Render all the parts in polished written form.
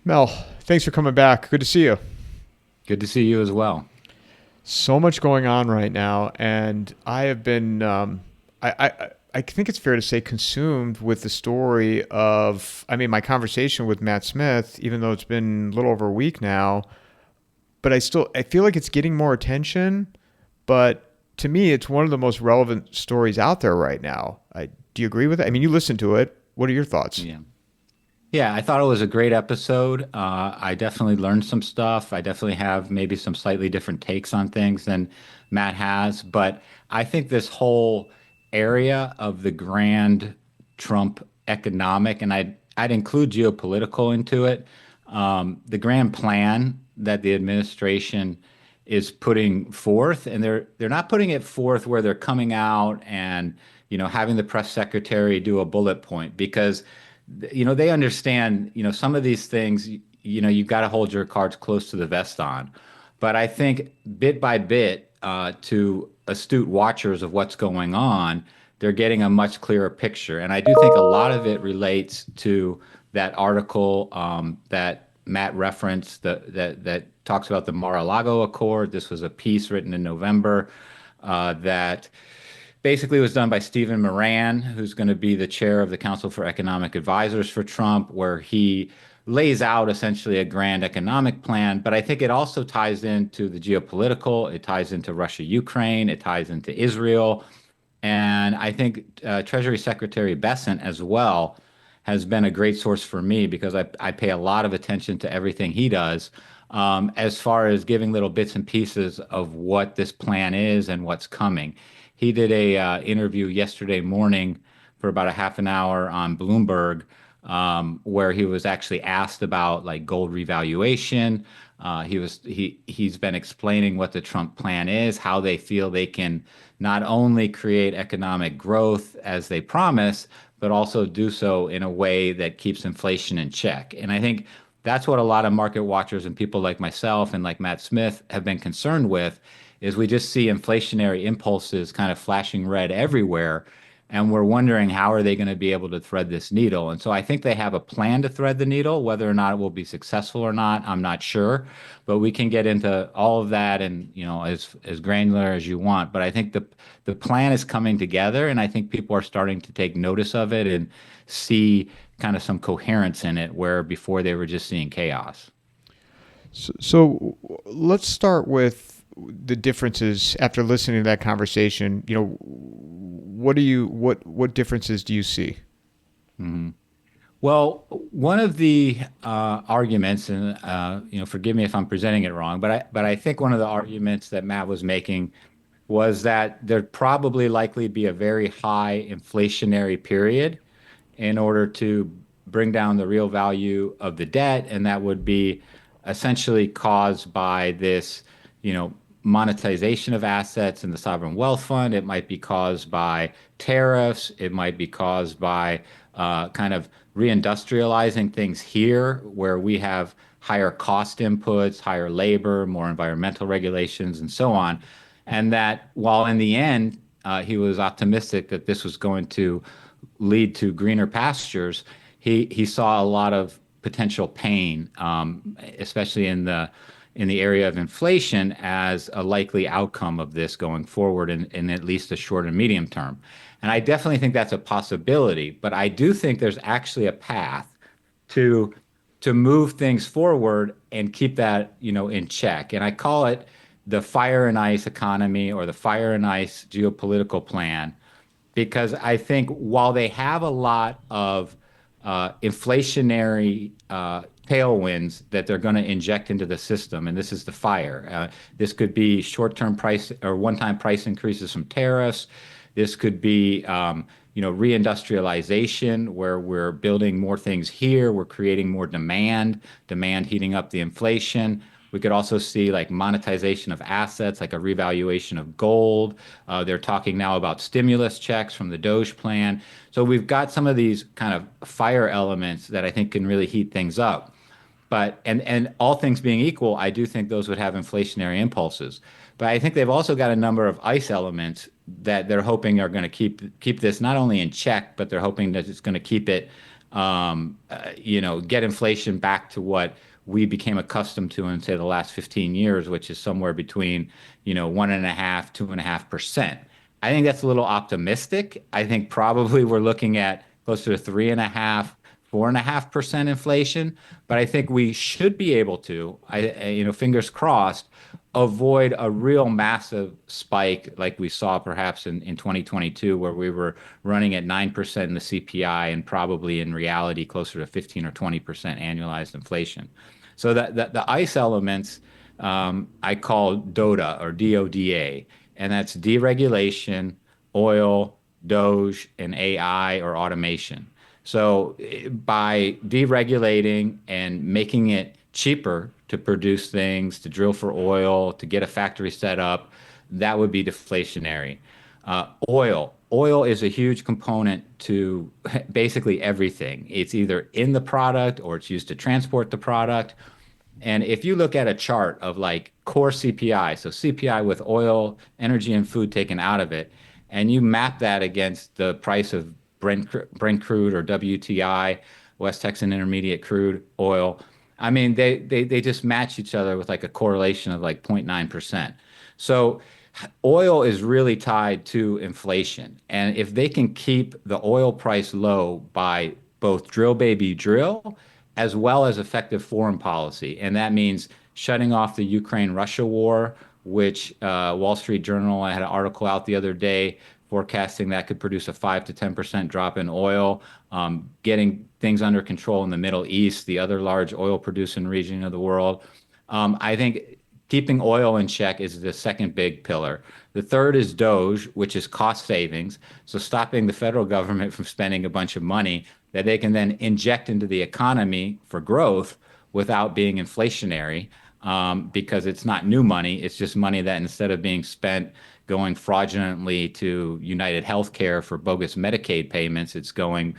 Mel, thanks for coming back. Good to see you. Good to see you as well. So much going on right now, and I have been, I think it's fair to say, consumed with the story of, my conversation with Matt Smith, even though it's been a little over a week now, but I feel like it's getting more attention, but to me, it's one of the most relevant stories out there right now. Do you agree with it? I mean, you listen to it. What are your thoughts? Yeah. Yeah, I thought it was a great episode. I definitely learned some stuff. I definitely have maybe some slightly different takes on things than Matt has, but I think this whole area of the grand Trump economic, and I'd include geopolitical into it, the grand plan that the administration is putting forth, and they're not putting it forth where they're coming out and having the press secretary do a bullet point because they understand, some of these things, you've got to hold your cards close to the vest on. But I think bit by bit, to astute watchers of what's going on, they're getting a much clearer picture. And I do think a lot of it relates to that article that Matt referenced that talks about the Mar-a-Lago Accord. This was a piece written in November that basically was done by Stephen Moran, who's going to be the chair of the Council for Economic Advisors for Trump, where he lays out essentially a grand economic plan. But I think it also ties into the geopolitical, it ties into Russia, Ukraine, it ties into Israel. And I think Treasury Secretary Bessent as well has been a great source for me because I pay a lot of attention to everything he does as far as giving little bits and pieces of what this plan is and what's coming. He did a interview yesterday morning for about a half an hour on Bloomberg, where he was actually asked about like gold revaluation. He's been explaining what the Trump plan is, how they feel they can not only create economic growth as they promise, but also do so in a way that keeps inflation in check. And I think that's what a lot of market watchers and people like myself and like Matt Smith have been concerned with is we just see inflationary impulses kind of flashing red everywhere. And we're wondering how are they going to be able to thread this needle? And so I think they have a plan to thread the needle. Whether or not it will be successful or not, I'm not sure. But we can get into all of that and as granular as you want. But I think the plan is coming together, and I think people are starting to take notice of it and see kind of some coherence in it where before they were just seeing chaos. So let's start with the differences after listening to that conversation. What differences do you see? Mm-hmm. Well, one of the arguments, and forgive me if I'm presenting it wrong, but I think one of the arguments that Matt was making was that there'd probably likely be a very high inflationary period in order to bring down the real value of the debt, and that would be essentially caused by this, you know, monetization of assets in the sovereign wealth fund. It might be caused by tariffs. It might be caused by kind of reindustrializing things here, where we have higher cost inputs, higher labor, more environmental regulations, and so on. And that while in the end, he was optimistic that this was going to lead to greener pastures, he saw a lot of potential pain, especially in the area of inflation, as a likely outcome of this going forward in at least the short and medium term. And I definitely think that's a possibility, but I do think there's actually a path to to move things forward and keep that, in check. And I call it the fire and ice economy or the fire and ice geopolitical plan, because I think while they have a lot of inflationary tailwinds that they're going to inject into the system, and this is the fire. This could be short-term price or one-time price increases from tariffs. This could be, reindustrialization, where we're building more things here, we're creating more demand heating up the inflation. We could also see like monetization of assets, like a revaluation of gold. They're talking now about stimulus checks from the Doge plan. So we've got some of these kind of fire elements that I think can really heat things up. But and all things being equal, I do think those would have inflationary impulses. But I think they've also got a number of ice elements that they're hoping are going to keep this not only in check, but they're hoping that it's going to keep it get inflation back to what we became accustomed to in, say, the last 15 years, which is somewhere between, 1.5, 2.5%. I think that's a little optimistic. I think probably we're looking at closer to 3.5, 4.5% inflation. But I think we should be able to, fingers crossed, avoid a real massive spike like we saw perhaps in 2022, where we were running at 9% in the CPI and probably in reality closer to 15 or 20% annualized inflation. So that the ICE elements I call DODA or DODA, and that's deregulation, oil, Doge, and AI or automation. So by deregulating and making it cheaper to produce things, to drill for oil, to get a factory set up, that would be deflationary. Oil is a huge component to basically everything. It's either in the product or it's used to transport the product. And if you look at a chart of like core CPI, so CPI with oil, energy, and food taken out of it, and you map that against the price of Brent crude or WTI, West Texas Intermediate crude oil, I mean, they just match each other with like a correlation of like 0.9%. So oil is really tied to inflation. And if they can keep the oil price low by both drill, baby, drill, as well as effective foreign policy, and that means shutting off the Ukraine-Russia war, which Wall Street Journal, I had an article out the other day forecasting that could produce a 5 to 10% drop in oil, getting things under control in the Middle East, the other large oil producing region of the world. I think keeping oil in check is the second big pillar. The third is Doge, which is cost savings. So stopping the federal government from spending a bunch of money that they can then inject into the economy for growth without being inflationary, because it's not new money. It's just money that instead of being spent going fraudulently to United Healthcare for bogus Medicaid payments, it's going,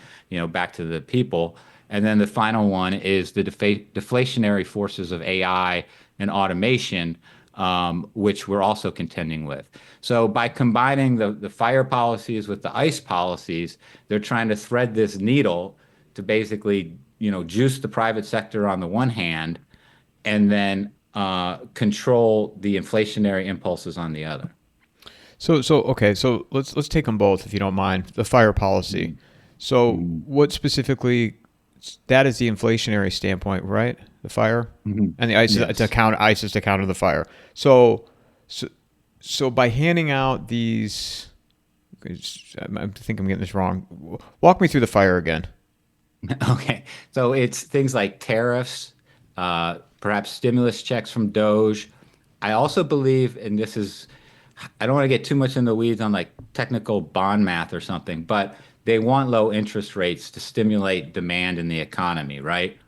back to the people. And then the final one is the deflationary forces of AI and automation, which we're also contending with. So by combining the fire policies with the ICE policies, they're trying to thread this needle to basically, juice the private sector on the one hand, and then control the inflationary impulses on the other. So okay, so let's take them both if you don't mind. The fire policy. So what specifically? That is the inflationary standpoint, right? The fire and the ICE is to counter ICE is to counter the fire. So by handing out these, I think I'm getting this wrong. Walk me through the fire again. Okay, so it's things like tariffs, perhaps stimulus checks from Doge. I also believe, and this is, I don't want to get too much in the weeds on like technical bond math or something, but they want low interest rates to stimulate demand in the economy, right?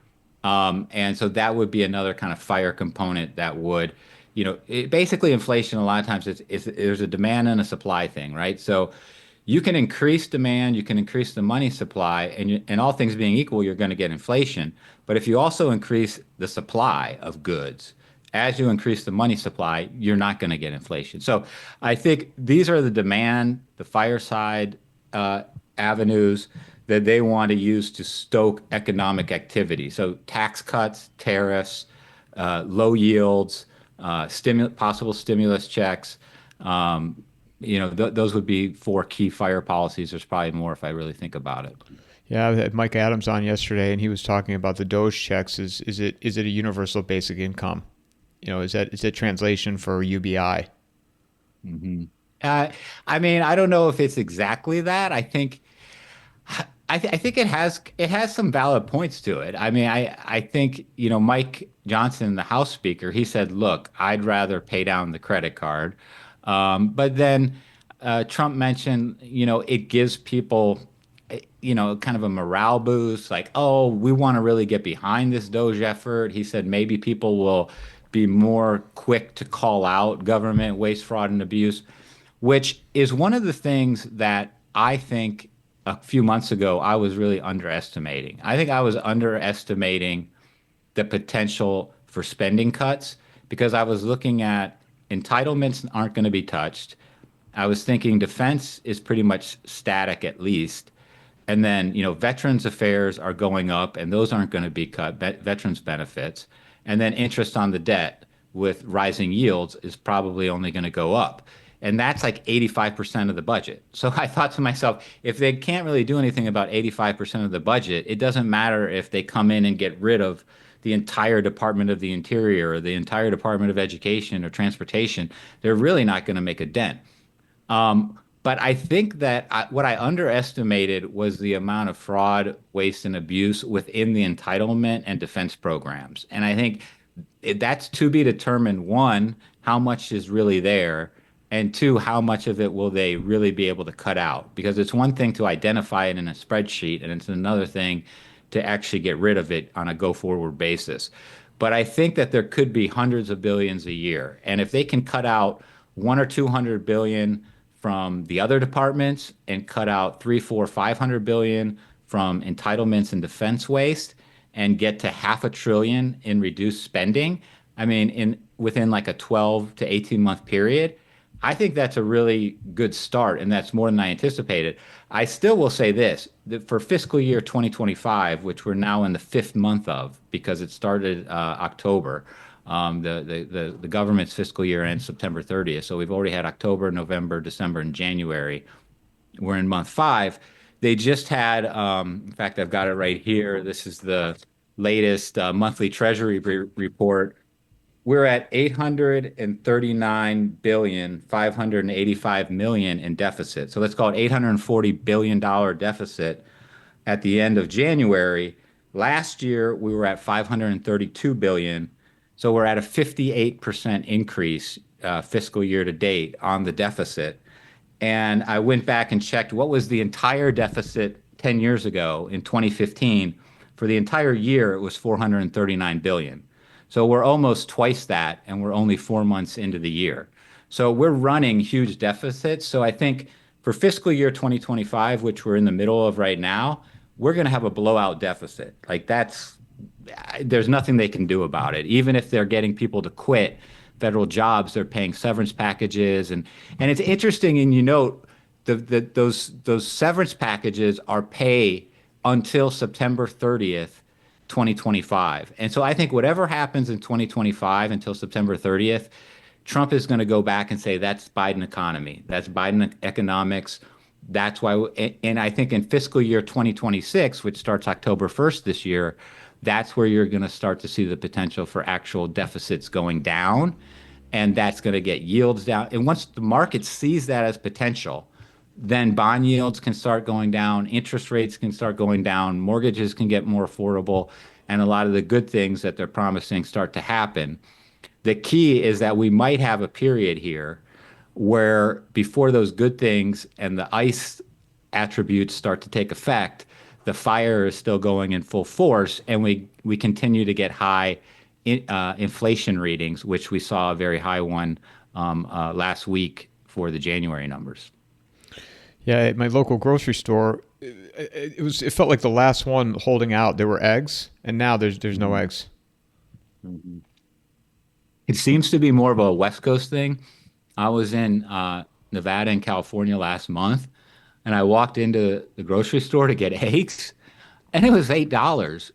And so that would be another kind of fire component that would, basically inflation a lot of times there's a demand and a supply thing, right? So you can increase demand, you can increase the money supply, and all things being equal, you're going to get inflation. But if you also increase the supply of goods, as you increase the money supply, you're not going to get inflation. So I think these are the demand, the fireside avenues that they want to use to stoke economic activity. So tax cuts, tariffs, low yields, possible stimulus checks. Those would be four key fire policies. There's probably more if I really think about it. Yeah, I had Mike Adams on yesterday, and he was talking about the Doge checks. Is it a universal basic income? Is that translation for UBI? Mm-hmm. I mean, I don't know if it's exactly that. I think it has some valid points to it. I mean, I think, Mike Johnson, the House Speaker, he said, look, I'd rather pay down the credit card. But then Trump mentioned, it gives people, kind of a morale boost, like, oh, we want to really get behind this Doge effort. He said maybe people will be more quick to call out government waste, fraud, and abuse, which is one of the things that I think a few months ago I was really underestimating. I think I was underestimating the potential for spending cuts because I was looking at entitlements aren't going to be touched. I was thinking defense is pretty much static at least. And then, veterans affairs are going up, and those aren't going to be cut, veterans benefits. And then interest on the debt with rising yields is probably only going to go up. And that's like 85% of the budget. So I thought to myself, if they can't really do anything about 85% of the budget, it doesn't matter if they come in and get rid of the entire Department of the Interior or the entire Department of Education or Transportation. They're really not going to make a dent. But I think that what I underestimated was the amount of fraud, waste, and abuse within the entitlement and defense programs. And I think that's to be determined. One, how much is really there? And two, how much of it will they really be able to cut out? Because it's one thing to identify it in a spreadsheet, and it's another thing to actually get rid of it on a go forward basis. But I think that there could be hundreds of billions a year. And if they can cut out 1 or 200 billion from the other departments and cut out 3, 4, 500 billion from entitlements and defense waste and get to $500 billion in reduced spending, I mean, within like a 12 to 18 month period, I think that's a really good start, and that's more than I anticipated. I still will say this, that for fiscal year 2025, which we're now in the fifth month of, because it started October, the government's fiscal year ends September 30th. So we've already had October, November, December, and January. We're in month five. They just had, in fact, I've got it right here. This is the latest monthly Treasury report. We're at 839 billion, 585 million in deficit. So let's call it $840 billion deficit at the end of January. Last year, we were at 532 billion. So we're at a 58% increase fiscal year to date on the deficit. And I went back and checked what was the entire deficit 10 years ago in 2015. For the entire year, it was 439 billion. So we're almost twice that, and we're only 4 months into the year. So we're running huge deficits. So I think for fiscal year 2025, which we're in the middle of right now, we're going to have a blowout deficit. Like there's nothing they can do about it. Even if they're getting people to quit federal jobs, they're paying severance packages. And it's interesting, and those severance packages are pay until September 30th, 2025. And so I think whatever happens in 2025 until September 30th, Trump is going to go back and say that's Biden economy. That's Biden economics. That's why, and I think in fiscal year 2026, which starts October 1st this year, that's where you're going to start to see the potential for actual deficits going down. And that's going to get yields down. And once the market sees that as potential, then bond yields can start going down, interest rates can start going down, mortgages can get more affordable, and a lot of the good things that they're promising start to happen. The key is that we might have a period here where before those good things and the ICE attributes start to take effect, the fire is still going in full force, and we continue to get high inflation readings, which we saw a very high one last week for the January numbers. Yeah, at my local grocery store, it felt like the last one holding out. There were eggs, and now there's no eggs. Mm-hmm. It seems to be more of a West Coast thing. I was in Nevada and California last month, and I walked into the grocery store to get eggs, and it was $8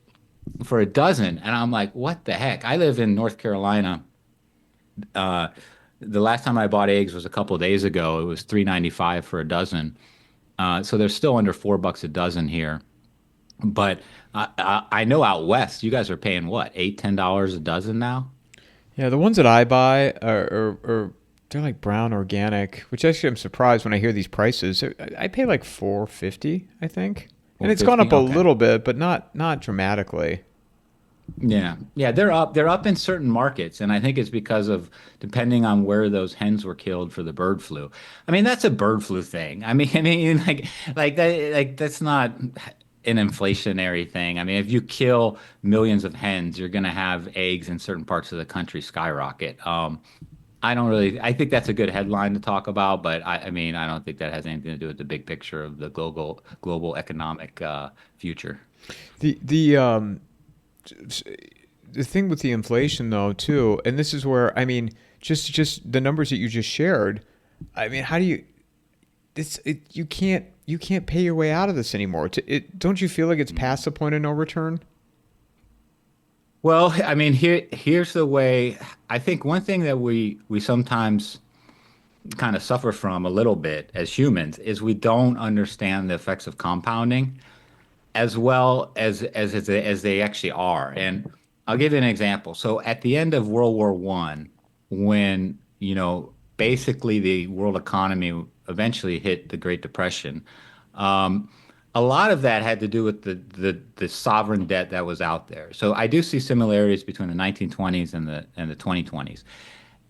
for a dozen. And I'm like, what the heck? I live in North Carolina. The last time I bought eggs was a couple of days ago. It was $3.95 for a dozen. So they're still under $4 a dozen here. But I know out west, you guys are paying what, $8, $10 a dozen now? Yeah, the ones that I buy are they're like brown organic, which actually I'm surprised when I hear these prices. I pay like $4.50, I think, and it's gone up a little bit, but not dramatically. Yeah. Yeah, they're up. They're up in certain markets, and I think it's because of depending on where those hens were killed for the bird flu. I mean, that's a bird flu thing. I mean, like that, like that's not an inflationary thing. I mean, if you kill millions of hens, you're going to have eggs in certain parts of the country skyrocket. I think that's a good headline to talk about, but I mean, I don't think that has anything to do with the big picture of the global economic future. The thing with the inflation though too, and this is where I mean, just the numbers that you just shared. I mean, how do you? you can't pay your way out of this anymore. Don't you feel like it's past the point of no return? Well, I mean, here's the way. I think one thing that we sometimes kind of suffer from a little bit as humans is we don't understand the effects of compounding as well as they actually are. And I'll give you an example. So at the end of World War One, when basically the world economy eventually hit the Great Depression, um, a lot of that had to do with the sovereign debt that was out there. So I do see similarities between the 1920s and the 2020s.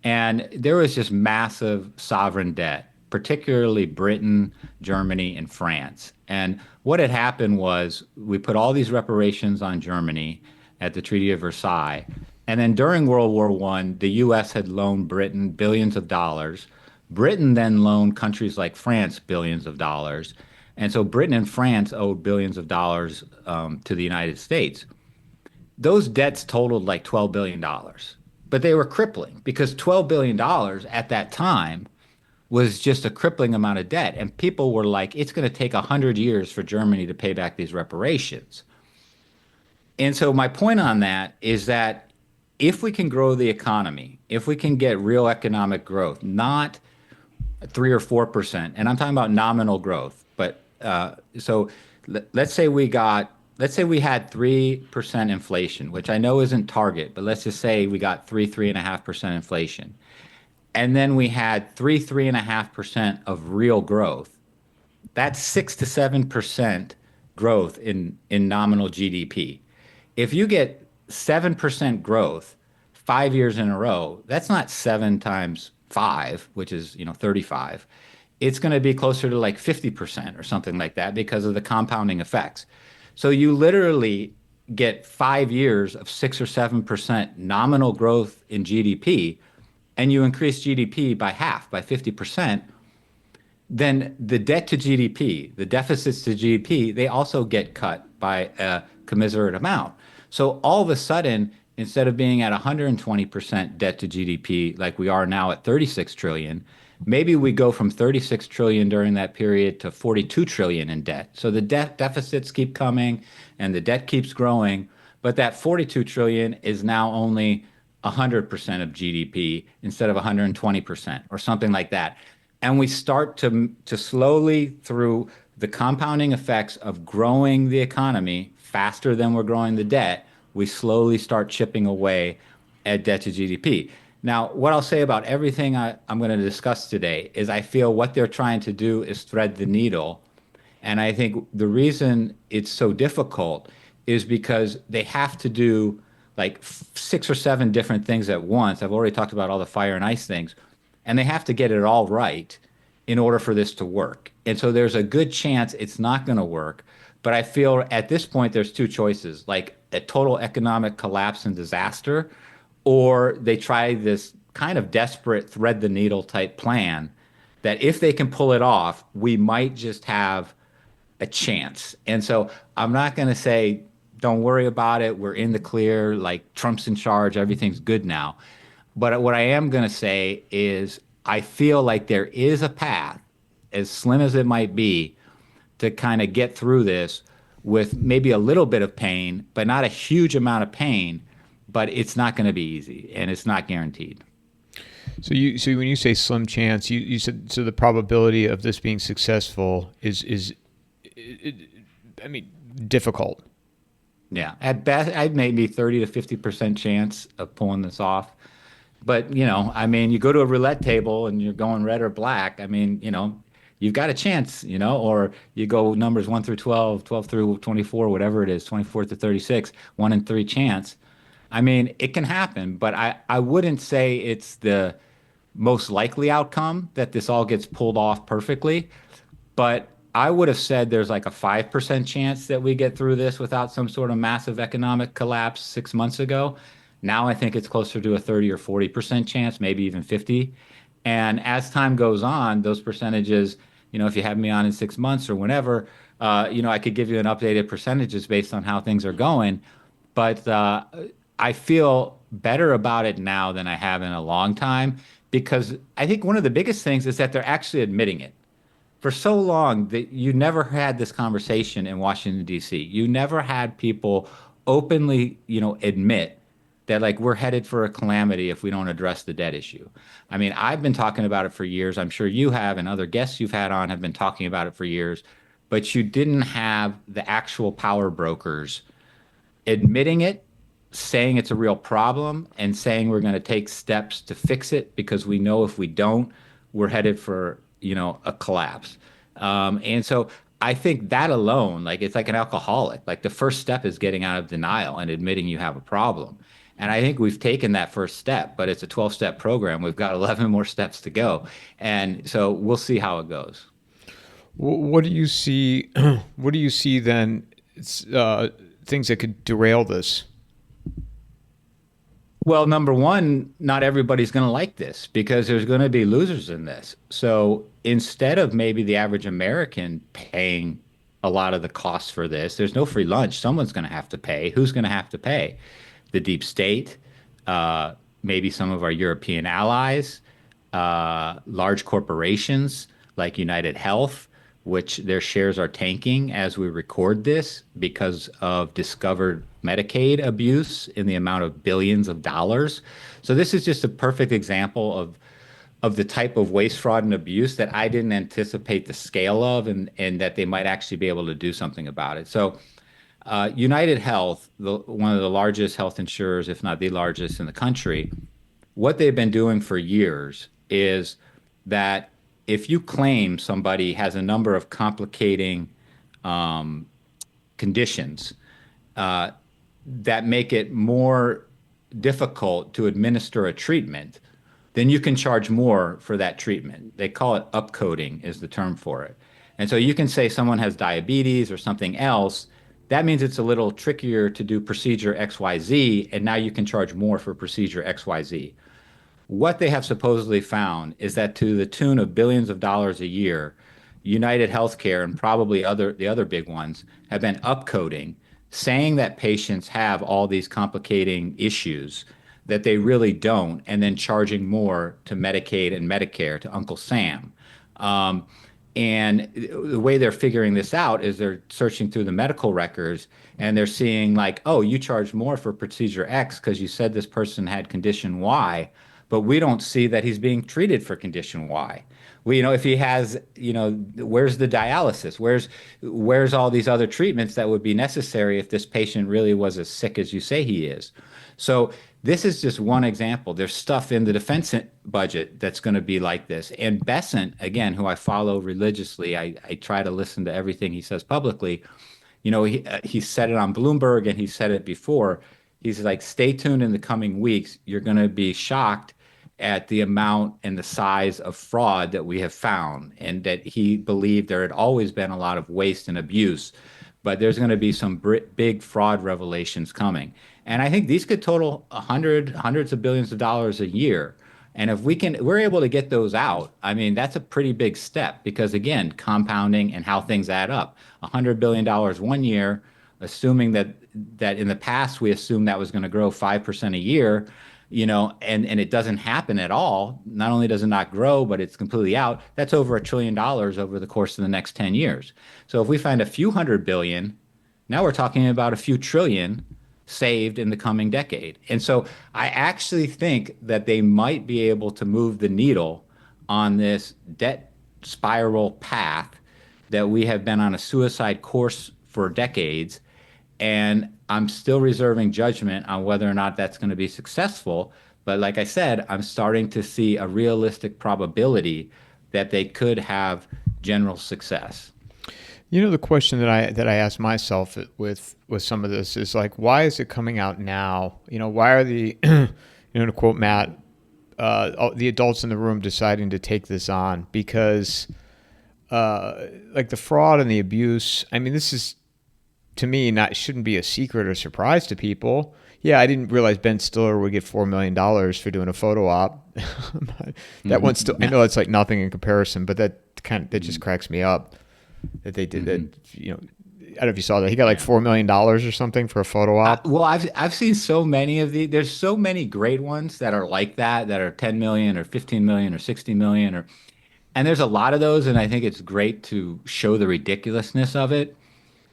And there was just massive sovereign debt, particularly Britain, Germany, and France. And what had happened was we put all these reparations on Germany at the Treaty of Versailles. And then during World War One, the US had loaned Britain billions of dollars. Britain then loaned countries like France billions of dollars. And so Britain and France owed billions of dollars to the United States. Those debts totaled like $12 billion dollars, but they were crippling because $12 billion dollars at that time was just a crippling amount of debt. And people were like, it's going to take 100 years for Germany to pay back these reparations. And so my point on that is that if we can grow the economy, if we can get real economic growth, not 3 or 4%, and I'm talking about nominal growth, but so let's say we had 3% inflation, which I know isn't target, but let's just say we got 3.5% inflation. And then we had 3.5% of real growth. That's 6 to 7% growth in nominal GDP. If you get 7% growth 5 years in a row, that's not 7 times 5, which is 35. It's going to be closer to like 50% or something like that because of the compounding effects. So you literally get 5 years of 6 or 7% nominal growth in GDP, and you increase GDP by half, by 50%, then the debt to GDP, the deficits to GDP, they also get cut by a commiserate amount. So all of a sudden, instead of being at 120% debt to GDP like we are now at 36 trillion, maybe we go from 36 trillion during that period to 42 trillion in debt. So the debt deficits keep coming and the debt keeps growing, but that 42 trillion is now only 100% of GDP instead of 120% or something like that. And we start to slowly, through the compounding effects of growing the economy faster than we're growing the debt, we slowly start chipping away at debt to GDP. Now, what I'll say about everything I'm going to discuss today is I feel what they're trying to do is thread the needle. And I think the reason it's so difficult is because they have to do like 6 or 7 different things at once. I've already talked about all the fire and ice things, and they have to get it all right in order for this to work. And so there's a good chance it's not going to work. But I feel at this point, there's two choices, like a total economic collapse and disaster, or they try this kind of desperate thread the needle type plan that if they can pull it off, we might just have a chance. And so I'm not going to say, don't worry about it. We're in the clear, like Trump's in charge, everything's good now. But what I am going to say is I feel like there is a path, as slim as it might be, to kind of get through this with maybe a little bit of pain, but not a huge amount of pain. But it's not going to be easy, and it's not guaranteed. So when you say slim chance, you said so the probability of this being successful is I mean difficult. Yeah, at best, I'd maybe 30 to 50% chance of pulling this off. But, I mean, you go to a roulette table and you're going red or black. I mean, you've got a chance, or you go numbers 1 through 12, 12 through 24, whatever it is, 24 to 36, 1 in 3 chance. I mean, it can happen, but I wouldn't say it's the most likely outcome that this all gets pulled off perfectly. But I would have said there's like a 5% chance that we get through this without some sort of massive economic collapse 6 months ago. Now I think it's closer to a 30 or 40% chance, maybe even 50. And as time goes on, those percentages, if you have me on in 6 months or whenever, I could give you an updated percentages based on how things are going. But I feel better about it now than I have in a long time because I think one of the biggest things is that they're actually admitting it. for so long that you never had this conversation in Washington, D.C. You never had people openly, admit that like we're headed for a calamity if we don't address the debt issue. I mean, I've been talking about it for years. I'm sure you have, and other guests you've had on have been talking about it for years, but you didn't have the actual power brokers admitting it, saying it's a real problem, and saying we're going to take steps to fix it because we know if we don't, we're headed for, a collapse. And so I think that alone, like it's like an alcoholic, like the first step is getting out of denial and admitting you have a problem. And I think we've taken that first step, but it's a 12-step program. We've got 11 more steps to go. And so we'll see how it goes. What do you see? What do you see then? Things that could derail this. Well, number one, not everybody's going to like this because there's going to be losers in this. So instead of maybe the average American paying a lot of the costs for this, there's no free lunch. Someone's going to have to pay. Who's going to have to pay? The deep state, maybe some of our European allies, large corporations like United Health, which their shares are tanking as we record this because of discovered Medicaid abuse in the amount of billions of dollars. So this is just a perfect example of the type of waste, fraud, and abuse that I didn't anticipate the scale of, and that they might actually be able to do something about it. So United Health, one of the largest health insurers, if not the largest in the country, what they've been doing for years is that if you claim somebody has a number of complicating conditions that make it more difficult to administer a treatment, then you can charge more for that treatment. They call it upcoding is the term for it. And so you can say someone has diabetes or something else. That means it's a little trickier to do procedure XYZ, and now you can charge more for procedure XYZ. What they have supposedly found is that to the tune of billions of dollars a year, United Healthcare and probably the other big ones have been upcoding, saying that patients have all these complicating issues that they really don't, and then charging more to Medicaid and Medicare, to Uncle Sam. And the way they're figuring this out is they're searching through the medical records and they're seeing like, oh, you charged more for procedure X because you said this person had condition Y, but we don't see that he's being treated for condition Y. We, if he has, where's the dialysis? Where's all these other treatments that would be necessary if this patient really was as sick as you say he is? So this is just one example. There's stuff in the defense budget that's going to be like this. And Bessent, again, who I follow religiously, I try to listen to everything he says publicly. He said it on Bloomberg and he said it before. He's like, stay tuned in the coming weeks. You're going to be shocked at the amount and the size of fraud that we have found, and that he believed there had always been a lot of waste and abuse, but there's going to be some big fraud revelations coming. And I think these could total hundreds of billions of dollars a year. And if we're able to get those out, I mean, that's a pretty big step because again, compounding and how things add up. $100 billion one year, assuming that in the past we assumed that was going to grow 5% a year, and it doesn't happen at all. Not only does it not grow, but it's completely out. That's over $1 trillion over the course of the next 10 years. So if we find a few hundred billion, now we're talking about a few trillion saved in the coming decade. And so I actually think that they might be able to move the needle on this debt spiral path that we have been on a suicide course for decades. And I'm still reserving judgment on whether or not that's going to be successful. But like I said, I'm starting to see a realistic probability that they could have general success. The question that I ask myself with some of this is like, why is it coming out now? Why are the, to quote Matt, the adults in the room deciding to take this on? Because like the fraud and the abuse, I mean, this is, to me, shouldn't be a secret or surprise to people. Yeah, I didn't realize Ben Stiller would get $4 million for doing a photo op. That one still, I know it's like nothing in comparison, but that just cracks me up that they did that. I don't know if you saw that. He got like $4 million or something for a photo op. Well, I've seen so many of these. There's so many great ones that are like that are 10 million or 15 million or 60 million And there's a lot of those, and I think it's great to show the ridiculousness of it.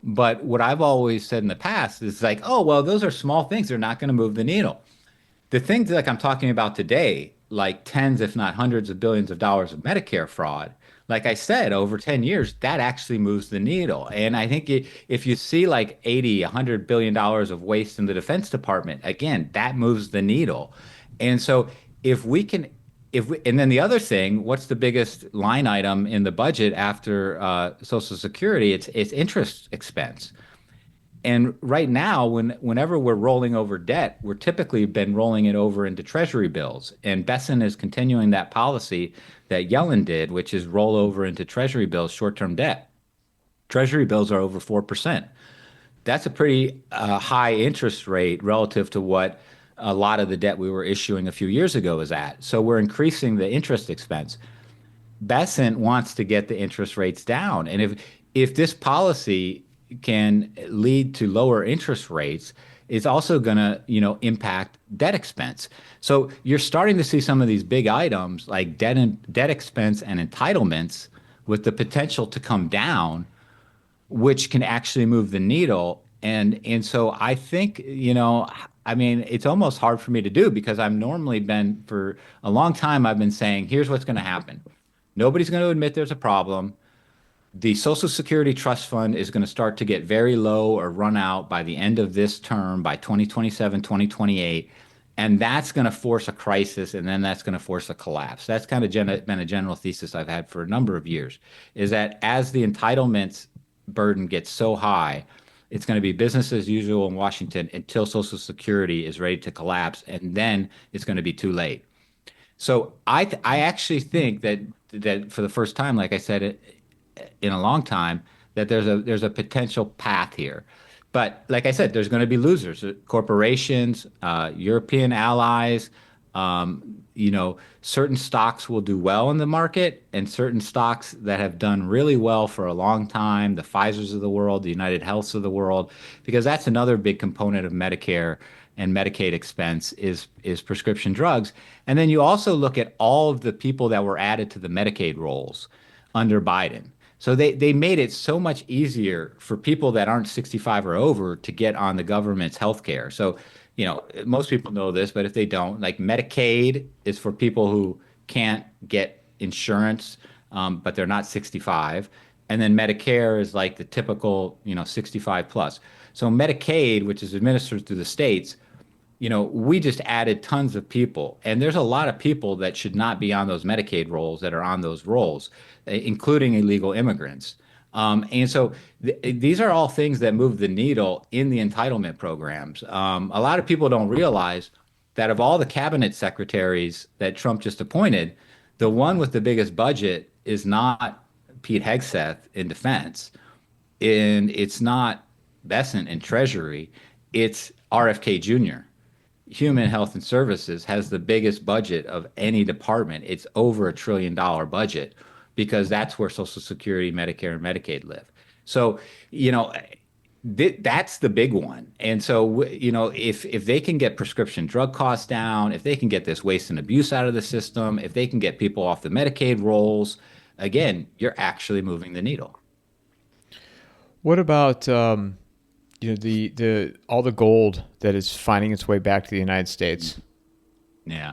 But what I've always said in the past is like, oh, well, those are small things. They're not going to move the needle. The things like I'm talking about today, like tens, if not hundreds of billions of dollars of Medicare fraud, like I said, over 10 years, that actually moves the needle. And I think if you see like 80, $100 billion dollars of waste in the Defense Department, again, that moves the needle. And so if we can, if we, and then the other thing, what's the biggest line item in the budget after Social Security? It's interest expense. And right now, whenever we're rolling over debt, we're typically been rolling it over into treasury bills. And Besson is continuing that policy that Yellen did, which is roll over into treasury bills, short-term debt. Treasury bills are over 4%. That's a pretty high interest rate relative to what a lot of the debt we were issuing a few years ago is at. So we're increasing the interest expense. Besant wants to get the interest rates down. And if this policy can lead to lower interest rates, it's also going to, impact debt expense. So you're starting to see some of these big items like debt expense and entitlements with the potential to come down, which can actually move the needle. And so I think, I mean, it's almost hard for me to do because I've normally been for a long time, I've been saying, here's what's going to happen. Nobody's going to admit there's a problem. The Social Security Trust Fund is going to start to get very low or run out by the end of this term, by 2027, 2028. And that's going to force a crisis, and then that's going to force a collapse. That's kind of been a general thesis I've had for a number of years, is that as the entitlements burden gets so high, it's going to be business as usual in Washington until Social Security is ready to collapse, and then it's going to be too late. So I actually think that for the first time, like I said, in a long time, that there's a potential path here. But like I said, there's going to be losers, corporations, European allies. Certain stocks will do well in the market, and certain stocks that have done really well for a long time, the Pfizers of the world, the United Healths of the world, because that's another big component of Medicare and Medicaid expense is prescription drugs. And then you also look at all of the people that were added to the Medicaid rolls under Biden. So they made it so much easier for people that aren't 65 or over to get on the government's health care. So, most people know this, but if they don't, like Medicaid is for people who can't get insurance, but they're not 65. And then Medicare is like the typical, 65 plus. So Medicaid, which is administered through the states, we just added tons of people, and there's a lot of people that should not be on those Medicaid rolls that are on those rolls, including illegal immigrants. And so these are all things that move the needle in the entitlement programs. A lot of people don't realize that of all the cabinet secretaries that Trump just appointed, the one with the biggest budget is not Pete Hegseth in defense, and it's not Bessent in Treasury, it's RFK Jr. Human Health and Services has the biggest budget of any department. It's over $1 trillion budget because that's where Social Security, Medicare, and Medicaid live. So, that's the big one. And so, if they can get prescription drug costs down, if they can get this waste and abuse out of the system, if they can get people off the Medicaid rolls, again, you're actually moving the needle. What about the all the gold that is finding its way back to the United States? Yeah.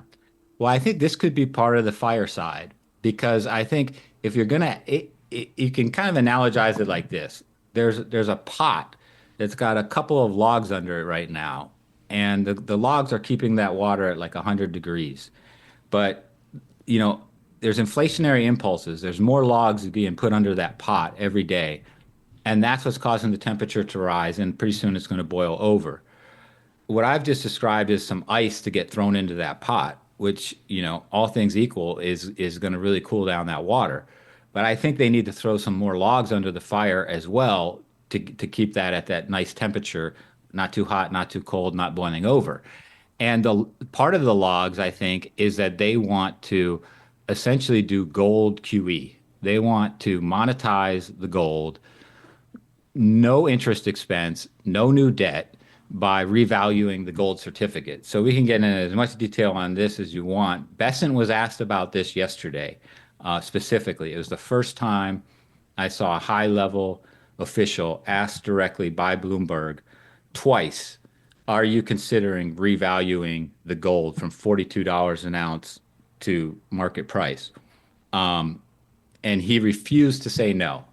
Well, I think this could be part of the fireside because I think if you're gonna, you can kind of analogize it like this. There's a pot that's got a couple of logs under it right now, and the logs are keeping that water at like 100 degrees. But there's inflationary impulses. There's more logs being put under that pot every day. And that's what's causing the temperature to rise, and pretty soon it's going to boil over. What I've just described is some ice to get thrown into that pot, which, all things equal, is going to really cool down that water. But I think they need to throw some more logs under the fire as well to keep that at that nice temperature, not too hot, not too cold, not boiling over. And the part of the logs, I think, is that they want to essentially do gold QE. They want to monetize the gold, no interest expense, no new debt by revaluing the gold certificate. So we can get into as much detail on this as you want. Bessent was asked about this yesterday. specifically. It was the first time I saw a high-level official asked directly by Bloomberg twice, are you considering revaluing the gold from $42 an ounce to market price? And he refused to say no.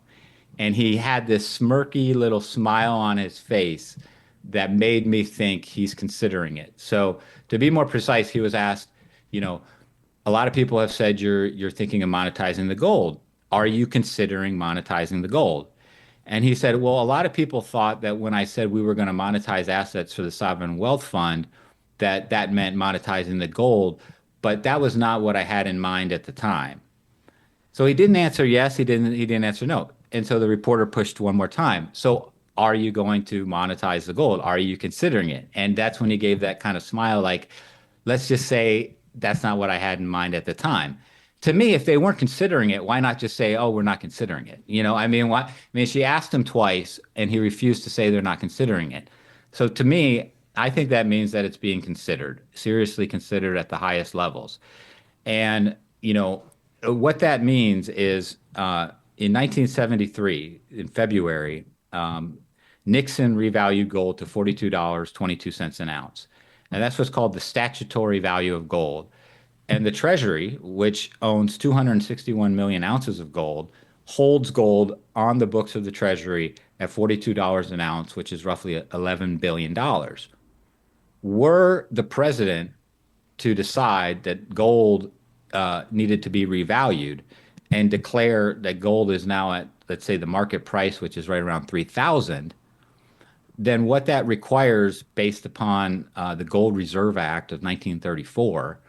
And he had this smirky little smile on his face that made me think he's considering it. So to be more precise, he was asked, you know, a lot of people have said you're thinking of monetizing the gold. Are you considering monetizing the gold? And he said, well, a lot of people thought that when I said we were going to monetize assets for the sovereign wealth fund, that that meant monetizing the gold, but that was not what I had in mind at the time. So he didn't answer yes, he didn't answer no. And so the reporter pushed one more time. So are you going to monetize the gold? Are you considering it? And that's when he gave that kind of smile, like, let's just say that's not what I had in mind at the time. To me, if they weren't considering it, why not just say, oh, we're not considering it? I mean, why? I mean, she asked him twice and he refused to say they're not considering it. So to me, I think that means that it's being considered, seriously considered at the highest levels. And, what that means is in 1973, in February, Nixon revalued gold to $42.22 an ounce. And that's what's called the statutory value of gold. And the Treasury, which owns 261 million ounces of gold, holds gold on the books of the Treasury at $42 an ounce, which is roughly $11 billion. Were the president to decide that gold needed to be revalued and declare that gold is now at, let's say, the market price, which is right around 3,000, then what that requires, based upon the Gold Reserve Act of 1934,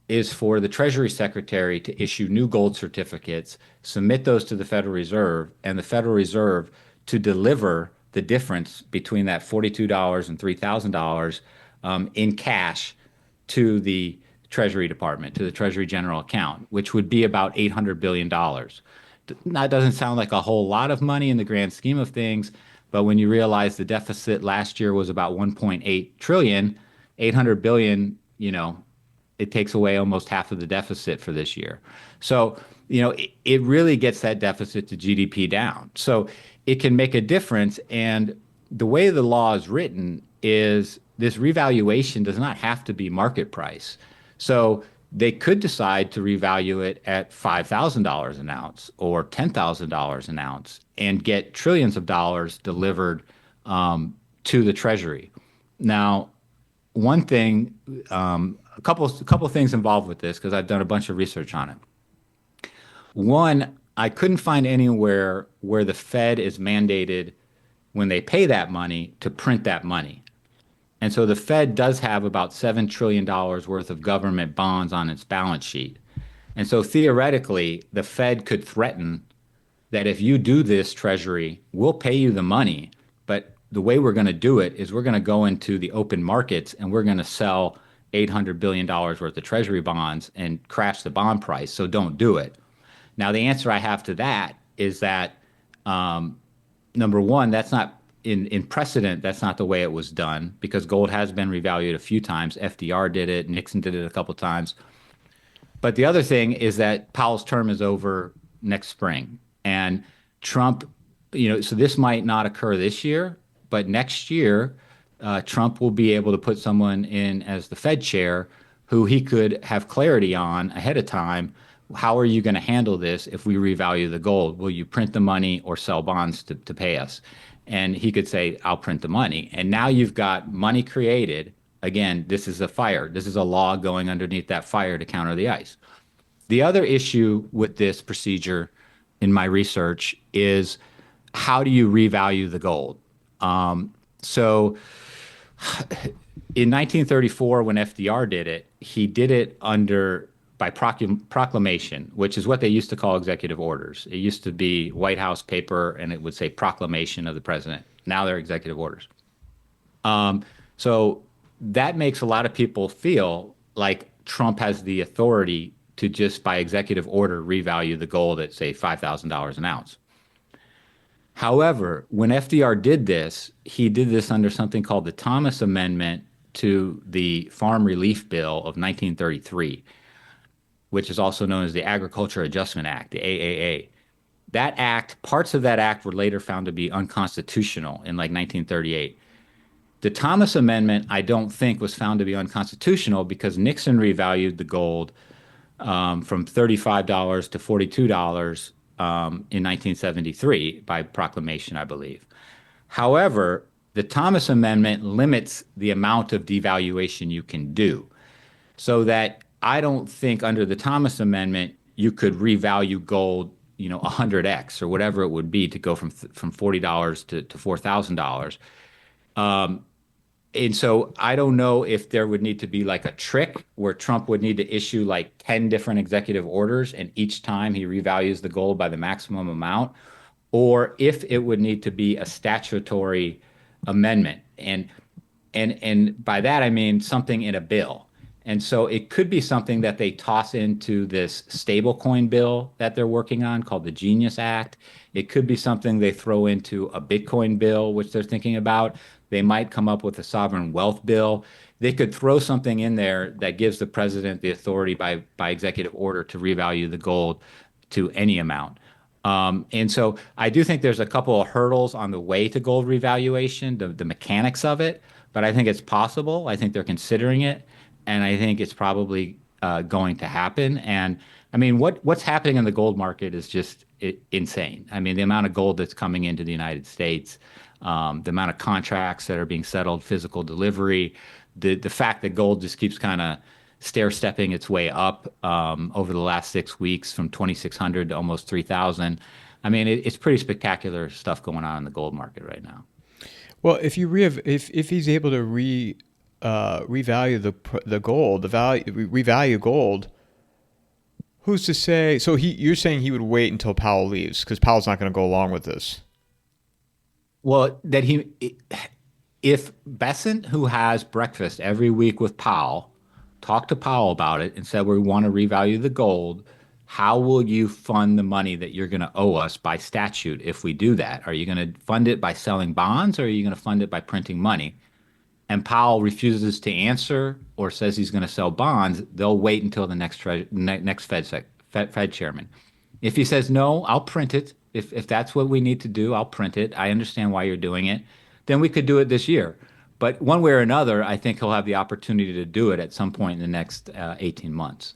is for the Treasury Secretary to issue new gold certificates, submit those to the Federal Reserve, and the Federal Reserve to deliver the difference between that $42 and $3,000 in cash to the Treasury Department, to the Treasury General Account, which would be about $800 billion. That doesn't sound like a whole lot of money in the grand scheme of things, but when you realize the deficit last year was about 1.8 trillion, 800 billion, it takes away almost half of the deficit for this year. So, it really gets that deficit to GDP down. So it can make a difference. And the way the law is written is this revaluation does not have to be market price. So they could decide to revalue it at $5,000 an ounce or $10,000 an ounce and get trillions of dollars delivered to the Treasury. Now, one thing, a couple of things involved with this because I've done a bunch of research on it. One, I couldn't find anywhere where the Fed is mandated when they pay that money to print that money. And so the Fed does have about $7 trillion worth of government bonds on its balance sheet. And so theoretically, the Fed could threaten that if you do this, Treasury, we'll pay you the money. But the way we're going to do it is we're going to go into the open markets and we're going to sell $800 billion worth of Treasury bonds and crash the bond price. So don't do it. Now, the answer I have to that is that, number one, that's not in precedent, that's not the way it was done because gold has been revalued a few times. FDR did it. Nixon did it a couple of times. But the other thing is that Powell's term is over next spring. And Trump, so this might not occur this year, but next year, Trump will be able to put someone in as the Fed chair who he could have clarity on ahead of time. How are you going to handle this if we revalue the gold? Will you print the money or sell bonds to pay us? And he could say, I'll print the money. And now you've got money created. Again, this is a fire. This is a law going underneath that fire to counter the ice. The other issue with this procedure in my research is how do you revalue the gold? So in 1934, when FDR did it, he did it by proclamation, which is what they used to call executive orders. It used to be White House paper, and it would say proclamation of the president. Now they're executive orders. So that makes a lot of people feel like Trump has the authority to just by executive order revalue the gold at, say, $5,000 an ounce. However, when FDR did this, he did this under something called the Thomas Amendment to the Farm Relief Bill of 1933. which is also known as the Agriculture Adjustment Act, the AAA. That act, parts of that act were later found to be unconstitutional in like 1938. The Thomas Amendment, I don't think, was found to be unconstitutional because Nixon revalued the gold from $35 to $42 in 1973 by proclamation, I believe. However, the Thomas Amendment limits the amount of devaluation you can do, so that I don't think under the Thomas Amendment you could revalue gold, 100x or whatever it would be to go from $40 to $4,000. And so I don't know if there would need to be like a trick where Trump would need to issue like 10 different executive orders and each time he revalues the gold by the maximum amount, or if it would need to be a statutory amendment. And by that I mean something in a bill. And so it could be something that they toss into this stablecoin bill that they're working on called the Genius Act. It could be something they throw into a Bitcoin bill, which they're thinking about. They might come up with a sovereign wealth bill. They could throw something in there that gives the president the authority by executive order to revalue the gold to any amount. And so I do think there's a couple of hurdles on the way to gold revaluation, the mechanics of it, but I think it's possible. I think they're considering it, and I think it's probably going to happen. And I mean, what's happening in the gold market is just insane. I mean, the amount of gold that's coming into the United States, the amount of contracts that are being settled, physical delivery, the fact that gold just keeps kind of stair-stepping its way up over the last 6 weeks from 2,600 to almost 3,000. I mean, it's pretty spectacular stuff going on in the gold market right now. Well, if he's able to revalue the gold, revalue gold, who's to say? So you're saying he would wait until Powell leaves because Powell's not going to go along with this. Well, if Bessent, who has breakfast every week with Powell, talked to Powell about it and said, we want to revalue the gold, how will you fund the money that you're going to owe us by statute if we do that? Are you going to fund it by selling bonds, or are you going to fund it by printing money? And Powell refuses to answer or says he's going to sell bonds, they'll wait until the next Fed chairman. If he says, no, I'll print it. If that's what we need to do, I'll print it. I understand why you're doing it. Then we could do it this year. But one way or another, I think he'll have the opportunity to do it at some point in the next 18 months.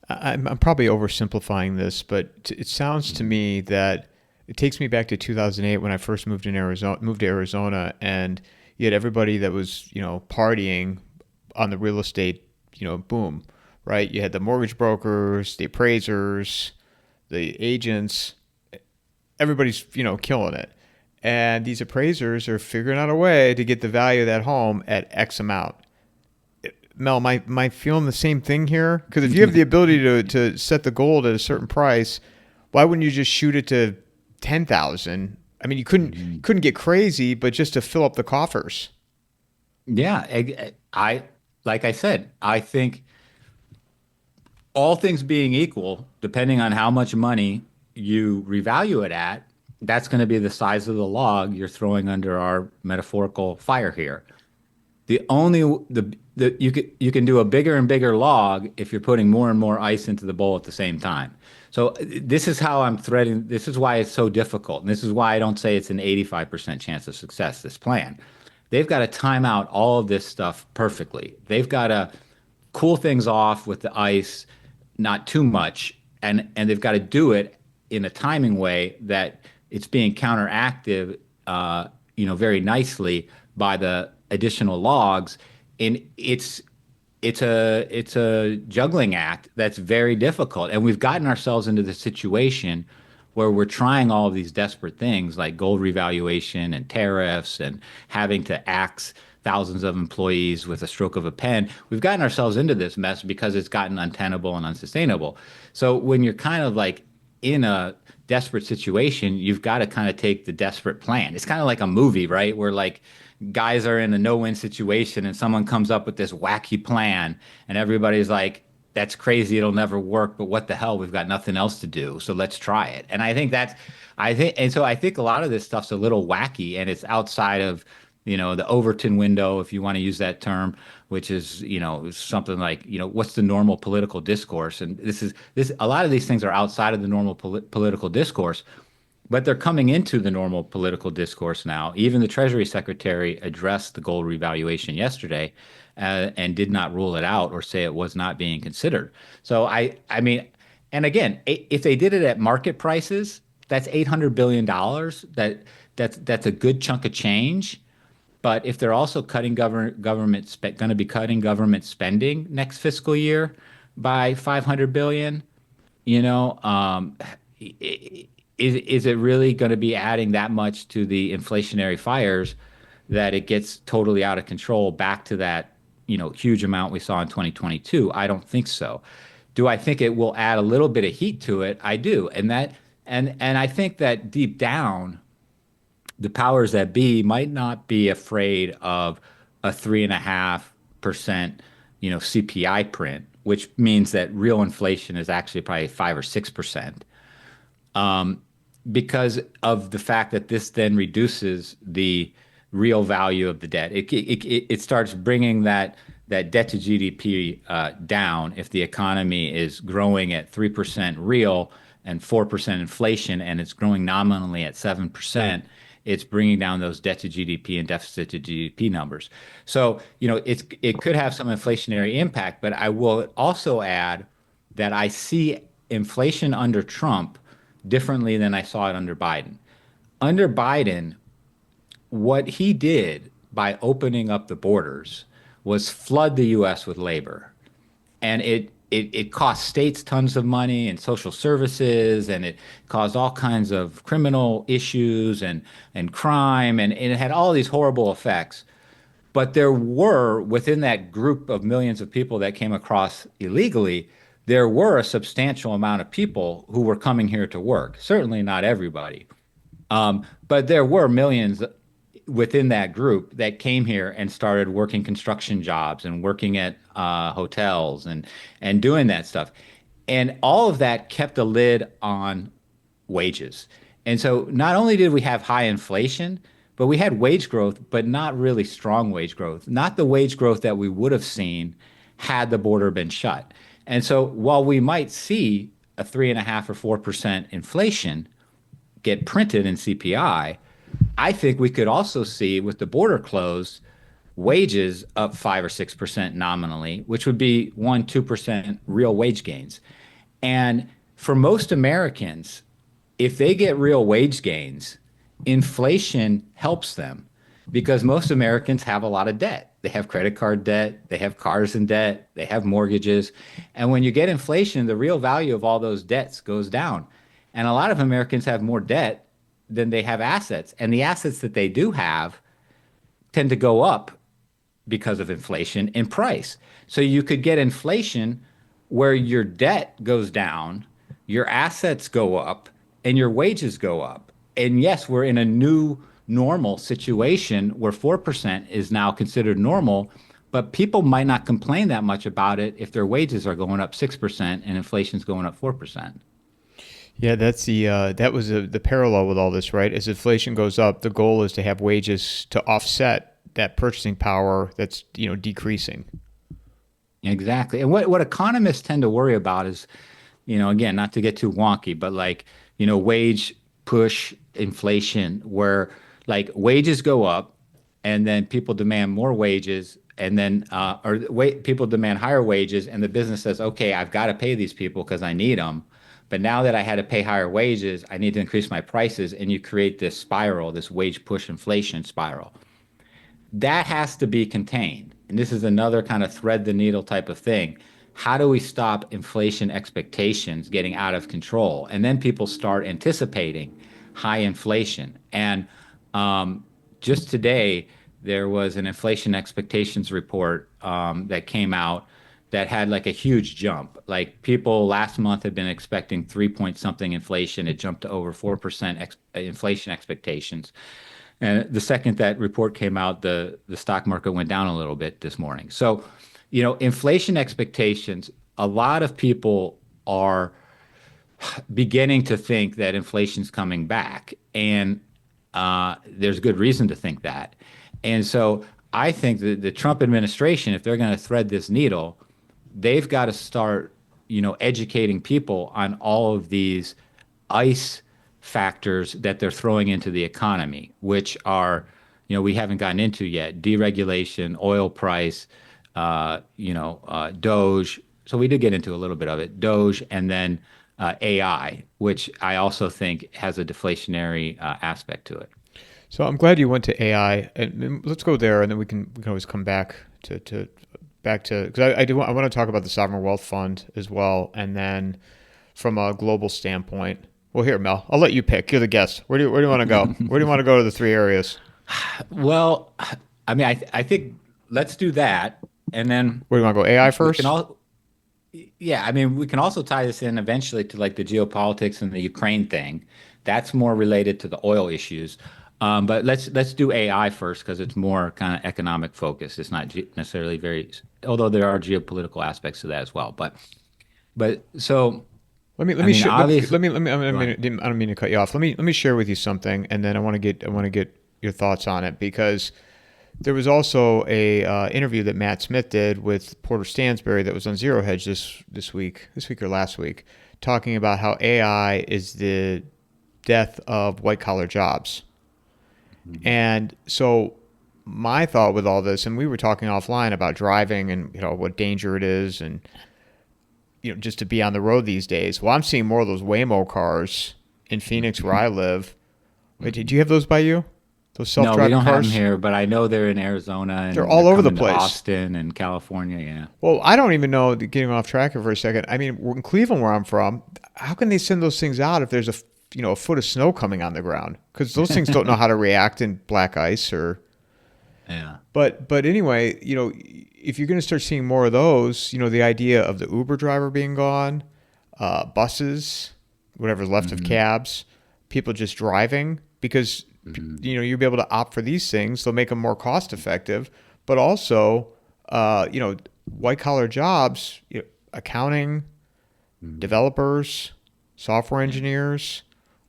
I'm probably oversimplifying this, but it sounds to me that it takes me back to 2008 when I first moved to Arizona, and you had everybody that was, partying on the real estate, boom, right? You had the mortgage brokers, the appraisers, the agents, everybody's, killing it. And these appraisers are figuring out a way to get the value of that home at X amount. Mel, am I feeling the same thing here? Because if you have the ability to set the gold at a certain price, why wouldn't you just shoot it to 10,000? I mean, you couldn't get crazy, but just to fill up the coffers. Yeah, like I said, I think all things being equal, depending on how much money you revalue it at, that's going to be the size of the log you're throwing under our metaphorical fire here. You can do a bigger and bigger log if you're putting more and more ice into the bowl at the same time. So this is how I'm threading. This is why it's so difficult. And this is why I don't say it's an 85% chance of success, this plan. They've got to time out all of this stuff perfectly. They've got to cool things off with the ice, not too much. And they've got to do it in a timing way that it's being counteracted, very nicely by the additional logs. And it's a juggling act that's very difficult. And we've gotten ourselves into the situation where we're trying all of these desperate things like gold revaluation and tariffs and having to axe thousands of employees with a stroke of a pen. We've gotten ourselves into this mess because it's gotten untenable and unsustainable. So when you're kind of like in a desperate situation, you've got to kind of take the desperate plan. It's kind of like a movie, right? Where like guys are in a no-win situation and someone comes up with this wacky plan and everybody's like, that's crazy, it'll never work, but what the hell, we've got nothing else to do, so let's try it. And I think a lot of this stuff's a little wacky and it's outside of the Overton window, if you want to use that term, which is, something like, what's the normal political discourse? And a lot of these things are outside of the normal political discourse, but they're coming into the normal political discourse now. Even the Treasury Secretary addressed the gold revaluation yesterday, and did not rule it out or say it was not being considered. So I mean, and again, if they did it at market prices, that's $800 billion. That's a good chunk of change. But if they're also cutting going to be cutting government spending next fiscal year by 500 billion, you know, is it really going to be adding that much to the inflationary fires that it gets totally out of control back to that, huge amount we saw in 2022? I don't think so. Do I think it will add a little bit of heat to it? I do. And I think that deep down, the powers that be might not be afraid of a 3.5%, CPI print, which means that real inflation is actually probably 5 or 6%, because of the fact that this then reduces the real value of the debt. It starts bringing that debt to GDP down. If the economy is growing at 3% real and 4% inflation, and it's growing nominally at 7%, it's bringing down those debt to GDP and deficit to GDP numbers. So, it could have some inflationary impact, but I will also add that I see inflation under Trump differently than I saw it under Biden. Under Biden, what he did by opening up the borders was flood the U.S. with labor. And it cost states tons of money and social services, and it caused all kinds of criminal issues and crime, and it had all these horrible effects. But there were, within that group of millions of people that came across illegally, there were a substantial amount of people who were coming here to work. Certainly not everybody. But there were millions within that group that came here and started working construction jobs and working at hotels and doing that stuff. And all of that kept a lid on wages. And so not only did we have high inflation, but we had wage growth, but not really strong wage growth, not the wage growth that we would have seen had the border been shut. And so while we might see a 3.5 or 4% inflation get printed in CPI, I think we could also see, with the border closed, wages up 5 or 6% nominally, which would be 1, 2% real wage gains. And for most Americans, if they get real wage gains, inflation helps them, because most Americans have a lot of debt. They have credit card debt, they have cars in debt, they have mortgages. And when you get inflation, the real value of all those debts goes down. And a lot of Americans have more debt than they have assets. And the assets that they do have tend to go up because of inflation in price. So you could get inflation where your debt goes down, your assets go up, and your wages go up. And yes, we're in a new normal situation where 4% is now considered normal, but people might not complain that much about it if their wages are going up 6% and inflation's going up 4%. Yeah, that's the parallel with all this, right? As inflation goes up, the goal is to have wages to offset that purchasing power that's, decreasing. Exactly. And what economists tend to worry about is, again, not to get too wonky, but like, wage push inflation, where like wages go up and then people demand more wages, and then people demand higher wages, and the business says, okay, I've got to pay these people because I need them. But now that I had to pay higher wages, I need to increase my prices, and you create this spiral, this wage push inflation spiral. That has to be contained. And this is another kind of thread the needle type of thing. How do we stop inflation expectations getting out of control? And then people start anticipating high inflation. And just today, there was an inflation expectations report that came out that had like a huge jump. Like, people last month had been expecting 3 point something inflation. It jumped to over 4% inflation expectations. And the second that report came out, the stock market went down a little bit this morning. So, inflation expectations, a lot of people are beginning to think that inflation's coming back. And there's good reason to think that. And so I think that the Trump administration, if they're going to thread this needle, they've got to start, educating people on all of these ICE factors that they're throwing into the economy, which are, we haven't gotten into yet: deregulation, oil price, Doge. So we did get into a little bit of it, Doge, and then AI, which I also think has a deflationary aspect to it. So I'm glad you went to AI, and let's go there, and then we can always come back to back to because I want to talk about the sovereign wealth fund as well, and then from a global standpoint. Well, here, Mel, I'll let you pick. You're the guest. Where do you want to go? Where do you want to go to the three areas? Well, I mean, I think let's do that, and then Where do you want to go? AI we can first? all, yeah, I mean, we can also tie this in eventually to like the geopolitics and the Ukraine thing. That's more related to the oil issues. But let's do AI first because it's more kind of economic focused. It's not necessarily very, although there are geopolitical aspects to that as well. But so Let I me mean, share. obviously, I go ahead. I don't mean to cut you off. Let me share with you something, and then I want to get your thoughts on it because there was also a interview that Matt Smith did with Porter Stansberry that was on Zero Hedge this week or last week, talking about how AI is the death of white collar jobs. And so my thought with all this, and we were talking offline about driving and what danger it is, and just to be on the road these days. Well, I'm seeing more of those Waymo cars in Phoenix where I live. Wait, did you have those by you? Those No, we self-driving don't have them cars? here, but I know they're in Arizona They're and they're all over the coming to place. Austin and California. Yeah. Well, I don't even know, getting off track here for a second. I mean, in Cleveland where I'm from, how can they send those things out if there's a foot of snow coming on the ground? Because those things don't know how to react in black ice or Yeah. but anyway, if you're going to start seeing more of those, the idea of the Uber driver being gone, buses, whatever's left of Hmm. cabs, people just driving because Hmm. you'll be able to opt for these things. They'll make them more cost effective, but also, white collar jobs, accounting, Hmm. developers, software Yeah. engineers.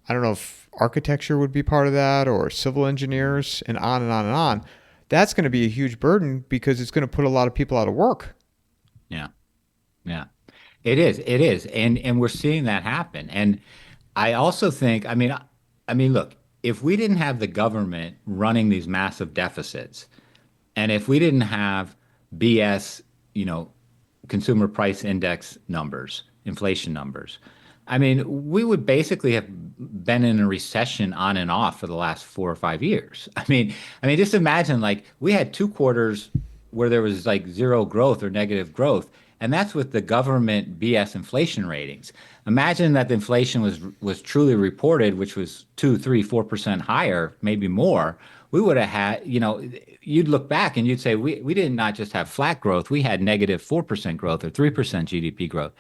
I don't know if architecture would be part of that or civil Mhm. engineers and on and on and on. That's going to be a huge burden because it's going to put a lot of people out of work. Yeah. Yeah. It is. It is. And we're seeing that happen. And I also think, I mean, look, if we didn't have the government running these massive deficits, and if we didn't have BS, you know, consumer price index numbers, inflation numbers, I mean, we would basically have been in a recession on and off for the last 4 or 5 years. I mean, just imagine like we had 2 quarters where there was like zero growth or negative growth, and that's with the government BS inflation ratings. Imagine that the inflation was truly reported, which was 2, 3, 4% higher, maybe more. We would have had, you'd look back and you'd say we did not just have flat growth, we had negative 4% growth or 3% GDP growth.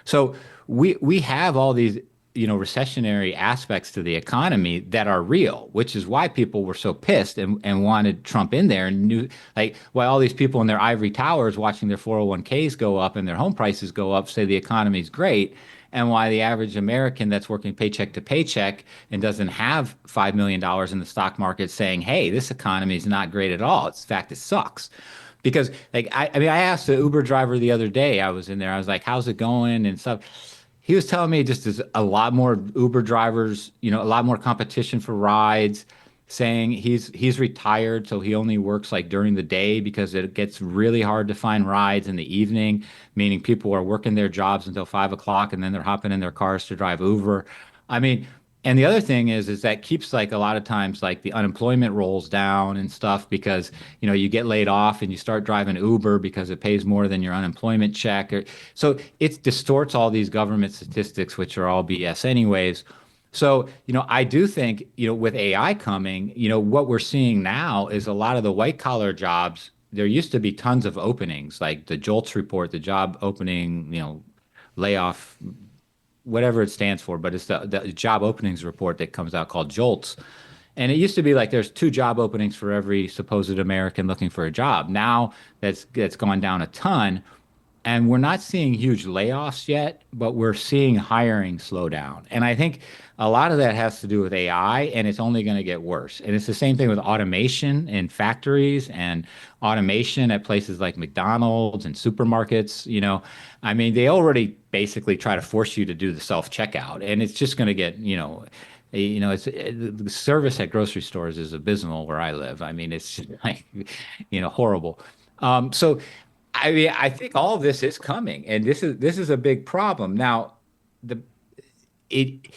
So we have all these recessionary aspects to the economy that are real, which is why people were so pissed and wanted Trump in there and knew like why all these people in their ivory towers watching their 401ks go up and their home prices go up say the economy's great, and why the average American that's working paycheck to paycheck and doesn't have $5 million in the stock market saying, hey, this economy is not great at all. It's in fact, it sucks. Because like I mean, I asked the Uber driver the other day, I was in there, I was like, how's it going and stuff. He was telling me just there's a lot more Uber drivers, a lot more competition for rides, saying he's retired, so he only works like during the day because it gets really hard to find rides in the evening, meaning people are working their jobs until 5 o'clock and then they're hopping in their cars to drive Uber. I mean, and the other thing is that keeps like a lot of times like the unemployment rolls down and stuff because you get laid off and you start driving Uber because it pays more than your unemployment check. So it distorts all these government statistics, which are all BS anyways. So, I do think, with AI coming, what we're seeing now is a lot of the white collar jobs. There used to be tons of openings, like the JOLTS report, the job opening, layoff, whatever it stands for, but it's the job openings report that comes out called JOLTS. And it used to be like there's 2 job openings for every supposed American looking for a job. Now that's gone down a ton. And we're not seeing huge layoffs yet, but we're seeing hiring slow down. And I think a lot of that has to do with AI, and it's only going to get worse. And it's the same thing with automation in factories and automation at places like McDonald's and supermarkets. I mean, they already basically try to force you to do the self-checkout, and it's just going to get, the service at grocery stores is abysmal where I live. I mean, it's just like, horrible. So I mean, I think all of this is coming, and this is a big problem. Now, the it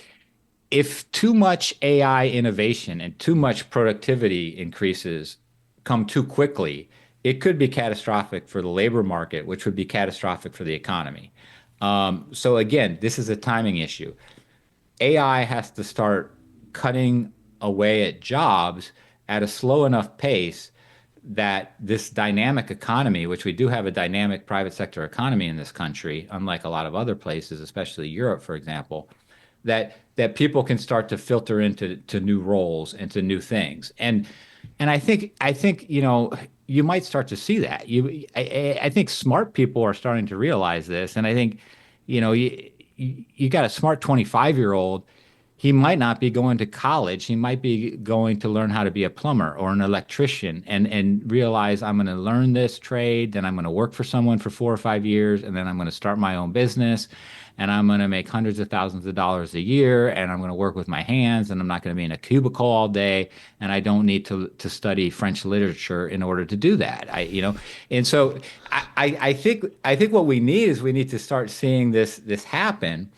if too much AI innovation and too much productivity increases come too quickly, it could be catastrophic for the labor market, which would be catastrophic for the economy. So again, this is a timing issue. AI has to start cutting away at jobs at a slow enough pace that this dynamic economy, which we do have a dynamic private sector economy in this country, unlike a lot of other places, especially Europe, for example, that people can start to filter into new roles and to new things. And I think you might start to see that. I think smart people are starting to realize this, and I think you got a smart 25-year-old. He might not be going to college. He might be going to learn how to be a plumber or an electrician and realize I'm going to learn this trade, then I'm going to work for someone for 4 or 5 years, and then I'm going to start my own business, and I'm going to make hundreds of thousands of dollars a year, and I'm going to work with my hands, and I'm not going to be in a cubicle all day, and I don't need to study French literature in order to do that. And so I think what we need is we need to start seeing this happen.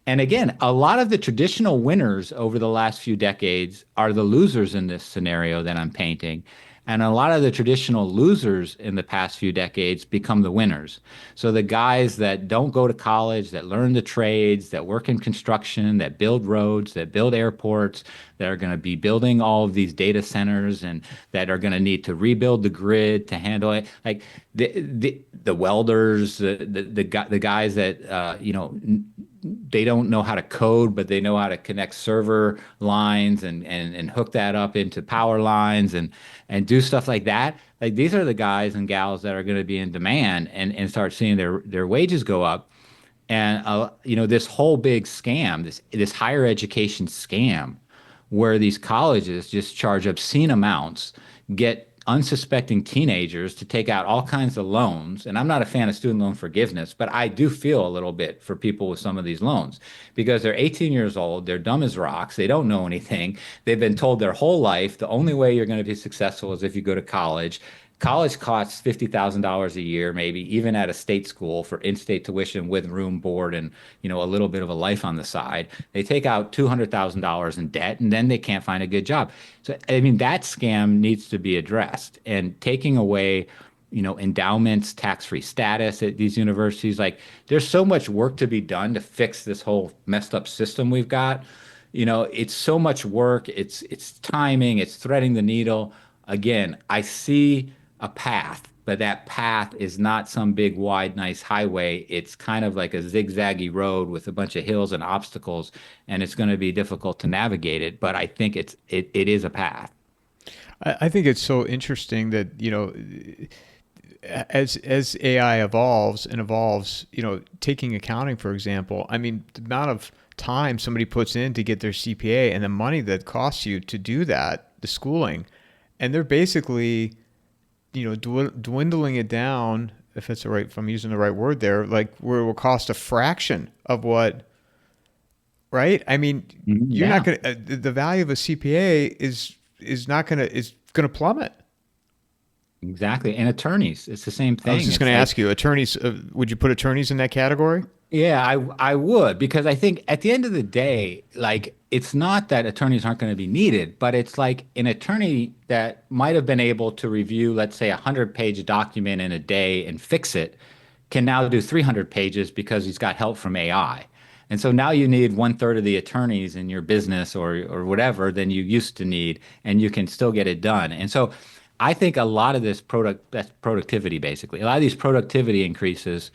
And again, a lot of the traditional winners over the last few decades are the losers in this scenario that I'm painting. And a lot of the traditional losers in the past few decades become the winners. So the guys that don't go to college, that learn the trades, that work in construction, that build roads, that build airports, that are going to be building all of these data centers and that are going to need to rebuild the grid to handle it. Like the welders, the guys that they don't know how to code, but they know how to connect server lines and hook that up into power lines and do stuff like that. Like these are the guys and gals that are going to be in demand and start seeing their wages go up. And this whole big scam, this higher education scam, where these colleges just charge obscene amounts, get unsuspecting teenagers to take out all kinds of loans. And I'm not a fan of student loan forgiveness, but I do feel a little bit for people with some of these loans because they're 18 years old, they're dumb as rocks, they don't know anything. They've been told their whole life the only way you're going to be successful is if you go to college. College costs $50,000 a year, maybe even at a state school for in-state tuition with room, board, and a little bit of a life on the side. They take out $200,000 in debt, and then they can't find a good job. So I mean, that scam needs to be addressed. And taking away, endowments, tax-free status at these universities, like there's so much work to be done to fix this whole messed up system we've got. It's so much work. It's timing. It's threading the needle. Again, I see a path, but that path is not some big, wide, nice highway. It's kind of like a zigzaggy road with a bunch of hills and obstacles, and it's going to be difficult to navigate it. But I think it is a path. I think it's so interesting that, as AI evolves and evolves, taking accounting, for example, I mean, the amount of time somebody puts in to get their CPA and the money that costs you to do that, the schooling, and they're basically dwindling it down, if it's the right, if I'm using the right word there, like where it will cost a fraction of what, right? I mean, you're not going to, the value of a CPA is going to plummet. Exactly. And attorneys, it's the same thing. I was just going to ask you, attorneys, would you put attorneys in that category? Yeah, I would, because I think at the end of the day, like it's not that attorneys aren't going to be needed, but it's like an attorney that might have been able to review, let's say, 100-page document in a day and fix it, can now do 300 pages because he's got help from AI. And so now you need 1/3 of the attorneys in your business or whatever than you used to need, and you can still get it done. And so I think a lot of this that's productivity, basically. A lot of these productivity increases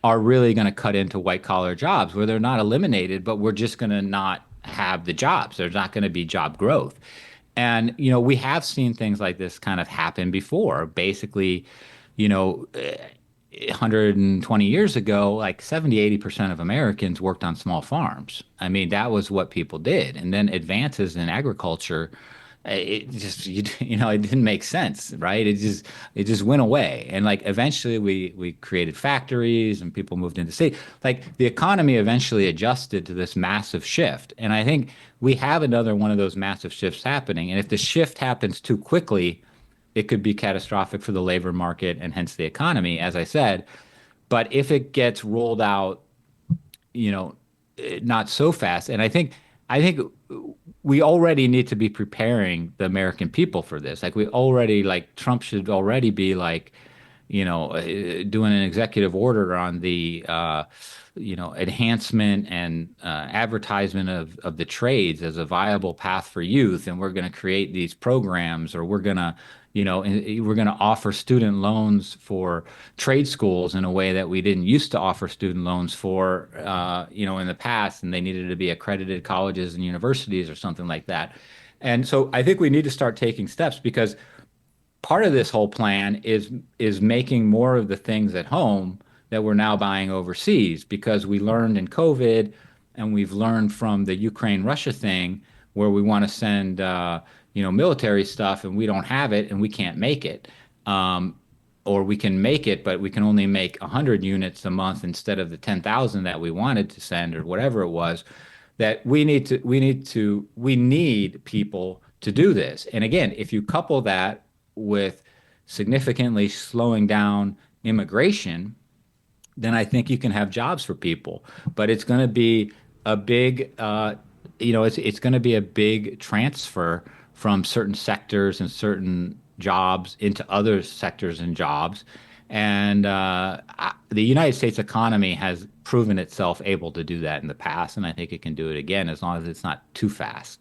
are really going to cut into white collar jobs where they're not eliminated, but we're just going to not have the jobs. There's not going to be job growth. And, we have seen things like this kind of happen before. Basically, you know, 120 years ago, like 70, 80% of Americans worked on small farms. I mean, that was what people did. And then advances in agriculture, it just, it didn't make sense, right? It just went away. And like eventually we created factories and people moved into city. Like the economy eventually adjusted to this massive shift. And I think we have another one of those massive shifts happening. And if the shift happens too quickly, it could be catastrophic for the labor market and hence the economy, as I said. But if it gets rolled out, not so fast, and I think we already need to be preparing the American people for this. Like we already, like Trump should already be like, doing an executive order on the, enhancement and advertisement of the trades as a viable path for youth. And we're going to create these programs, or we're going to offer student loans for trade schools in a way that we didn't used to offer student loans for, in the past, and they needed to be accredited colleges and universities or something like that. And so I think we need to start taking steps, because part of this whole plan is making more of the things at home that we're now buying overseas, because we learned in COVID, and we've learned from the Ukraine-Russia thing, where we want to send military stuff and we don't have it and we can't make it. Or we can make it, but we can only make 100 units a month instead of the 10,000 that we wanted to send, or whatever it was. That we need people to do this. And again, if you couple that with significantly slowing down immigration, then I think you can have jobs for people. But it's going to be a big, it's going to be a big transfer from certain sectors and certain jobs into other sectors and jobs. And the United States economy has proven itself able to do that in the past, and I think it can do it again, as long as it's not too fast.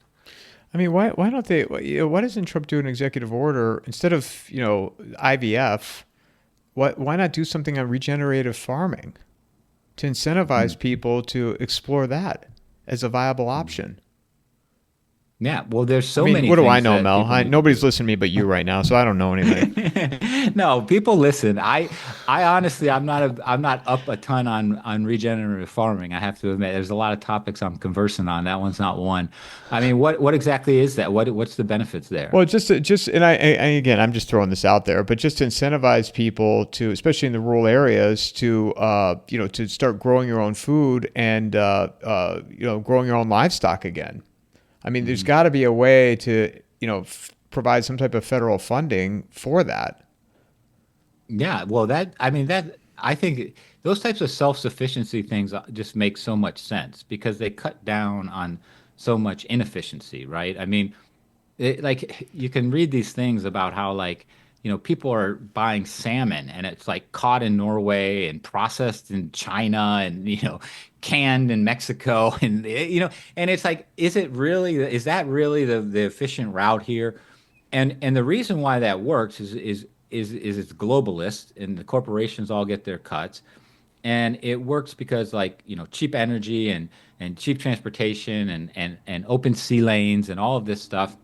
I mean, why don't they? Why doesn't Trump do an executive order instead of IVF? Why not do something on regenerative farming to incentivize people to explore that as a viable option? Yeah, well, there's so I mean, many what do I things know, that Mel? people need to Nobody's do. listening to me but you right now, so I don't know anything. No, people listen. I honestly, I'm not up a ton on regenerative farming. I have to admit, there's a lot of topics I'm conversing on. That one's not one. I mean, what exactly is that? What's the benefits there? Well, and again, I'm just throwing this out there, but just to incentivize people to, especially in the rural areas, to start growing your own food and growing your own livestock again. I mean, there's got to be a way to, provide some type of federal funding for that. Yeah, well, I think those types of self-sufficiency things just make so much sense, because they cut down on so much inefficiency, right? I mean, like you can read these things about how, like, people are buying salmon and it's like caught in Norway and processed in China and, canned in Mexico, and, and it's like, is that really the efficient route here? And the reason why that works is it's globalist, and the corporations all get their cuts. And it works because, like, cheap energy and cheap transportation and open sea lanes and all of this stuff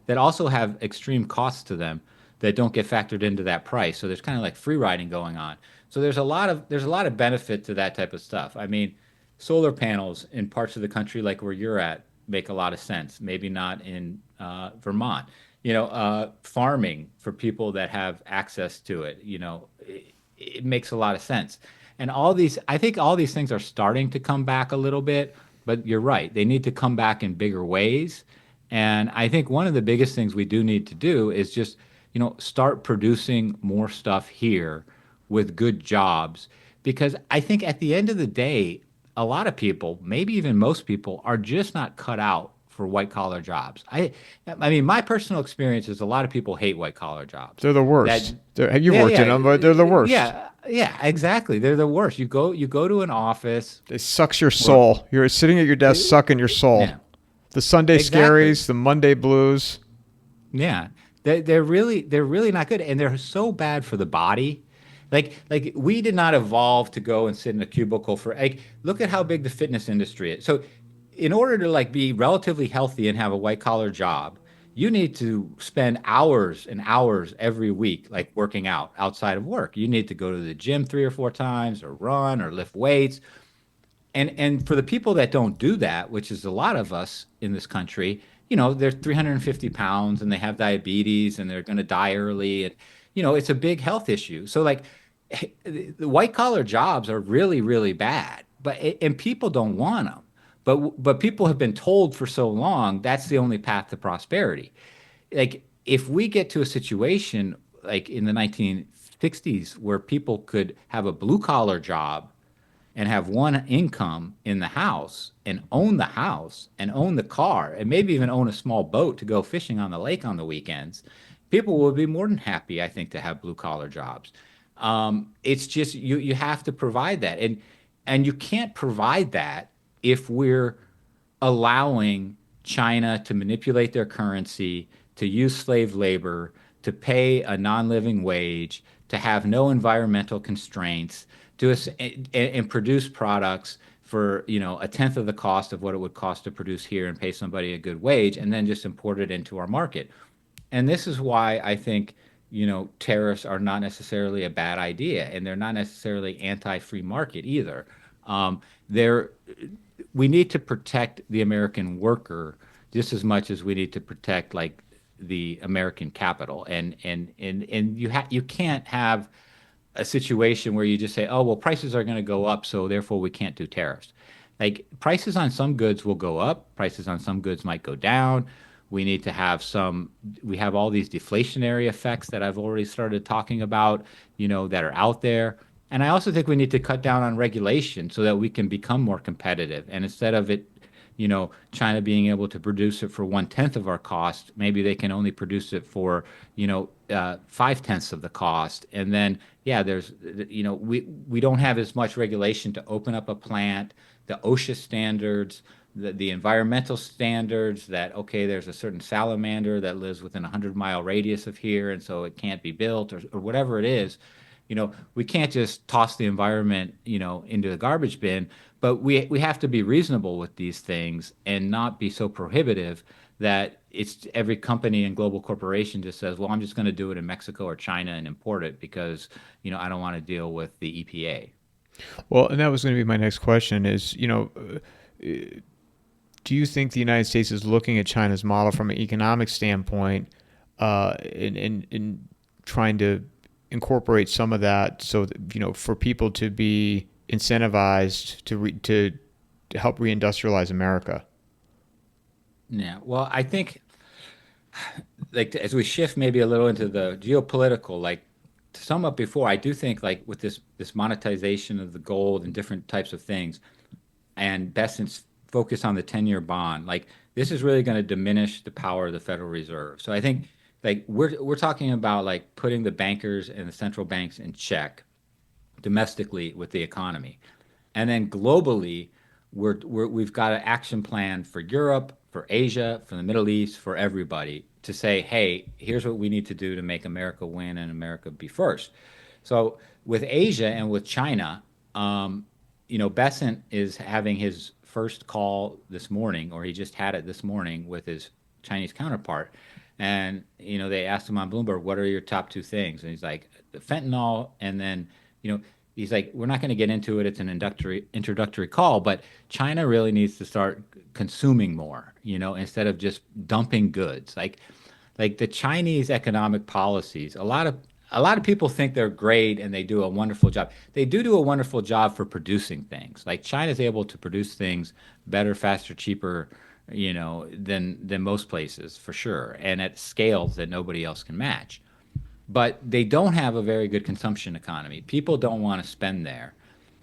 that also have extreme costs to them that don't get factored into that price. So there's kind of like free riding going on. So there's a lot of benefit to that type of stuff. I mean, solar panels in parts of the country like where you're at make a lot of sense. Maybe not in Vermont. Farming for people that have access to it. It makes a lot of sense. And I think all these things are starting to come back a little bit. But you're right; they need to come back in bigger ways. And I think one of the biggest things we do need to do is just, start producing more stuff here with good jobs. Because I think at the end of the day, a lot of people, maybe even most people, are just not cut out for white collar jobs. I mean, my personal experience is a lot of people hate white collar jobs. They're the worst. You've Yeah, worked in yeah, them, but they're the worst. yeah, exactly. They're the worst. You go to an office. It sucks your Where, soul. You're sitting at your desk sucking your soul. yeah, The Sunday exactly. scaries, the Monday blues. Yeah, they're really not good, and they're so bad for the body. Like we did not evolve to go and sit in a cubicle for, like, look at how big the fitness industry is. So in order to, like, be relatively healthy and have a white collar job, you need to spend hours and hours every week, like working out outside of work. You need to go to the gym 3 or 4 times, or run, or lift weights. And for the people that don't do that, which is a lot of us in this country, they're 350 pounds and they have diabetes and they're going to die early. And, it's a big health issue. So, like, the white collar jobs are really, really bad, and people don't want them. But people have been told for so long that's the only path to prosperity. Like, if we get to a situation like in the 1960s where people could have a blue collar job and have one income in the house and own the car and maybe even own a small boat to go fishing on the lake on the weekends, people would be more than happy, I think, to have blue collar jobs. It's just you have to provide that, and you can't provide that if we're allowing China to manipulate their currency, to use slave labor, to pay a non-living wage, to have no environmental constraints, and produce products for a tenth of the cost of what it would cost to produce here and pay somebody a good wage, and then just import it into our market. And this is why I think tariffs are not necessarily a bad idea, and they're not necessarily anti-free market either. They're We need to protect the American worker just as much as we need to protect, like, the American capital. And you can't have a situation where you just say, oh, well, prices are going to go up, so therefore we can't do tariffs. Like, prices on some goods will go up, prices on some goods might go down. We have all these deflationary effects that I've already started talking about, that are out there. And I also think we need to cut down on regulation so that we can become more competitive. And instead of China being able to produce it for 1/10 of our cost, maybe they can only produce it for, 5/10 of the cost. And then, yeah, we don't have as much regulation to open up a plant, the OSHA standards, the environmental standards that, okay, there's a certain salamander that lives within a 100-mile radius of here, and so it can't be built, or whatever it is. We can't just toss the environment, into the garbage bin, but we have to be reasonable with these things and not be so prohibitive that it's every company and global corporation just says, well, I'm just going to do it in Mexico or China and import it because, I don't want to deal with the EPA. Well, and that was going to be my next question is, do you think the United States is looking at China's model from an economic standpoint, in trying to incorporate some of that, so that, for people to be incentivized to help reindustrialize America? Yeah, well, I think, like, as we shift maybe a little into the geopolitical, like, to sum up before, I do think, like, with this monetization of the gold and different types of things, and Besant's focus on the 10-year bond, like, this is really going to diminish the power of the Federal Reserve. So I think, like, we're talking about, like, putting the bankers and the central banks in check domestically with the economy. And then globally, we've got an action plan for Europe, for Asia, for the Middle East, for everybody to say, hey, here's what we need to do to make America win and America be first. So with Asia and with China, Besant is having his first call this morning, or he just had it this morning with his Chinese counterpart. And, they asked him on Bloomberg, what are your top two things? And he's like, the fentanyl. And then, he's like, we're not going to get into it. It's an introductory call, but China really needs to start consuming more, instead of just dumping goods. Like the Chinese economic policies, a lot of people think they're great and they do a wonderful job. They do a wonderful job for producing things. Like, China's able to produce things better, faster, cheaper, than most places, for sure, and at scales that nobody else can match. But they don't have a very good consumption economy. People don't want to spend there.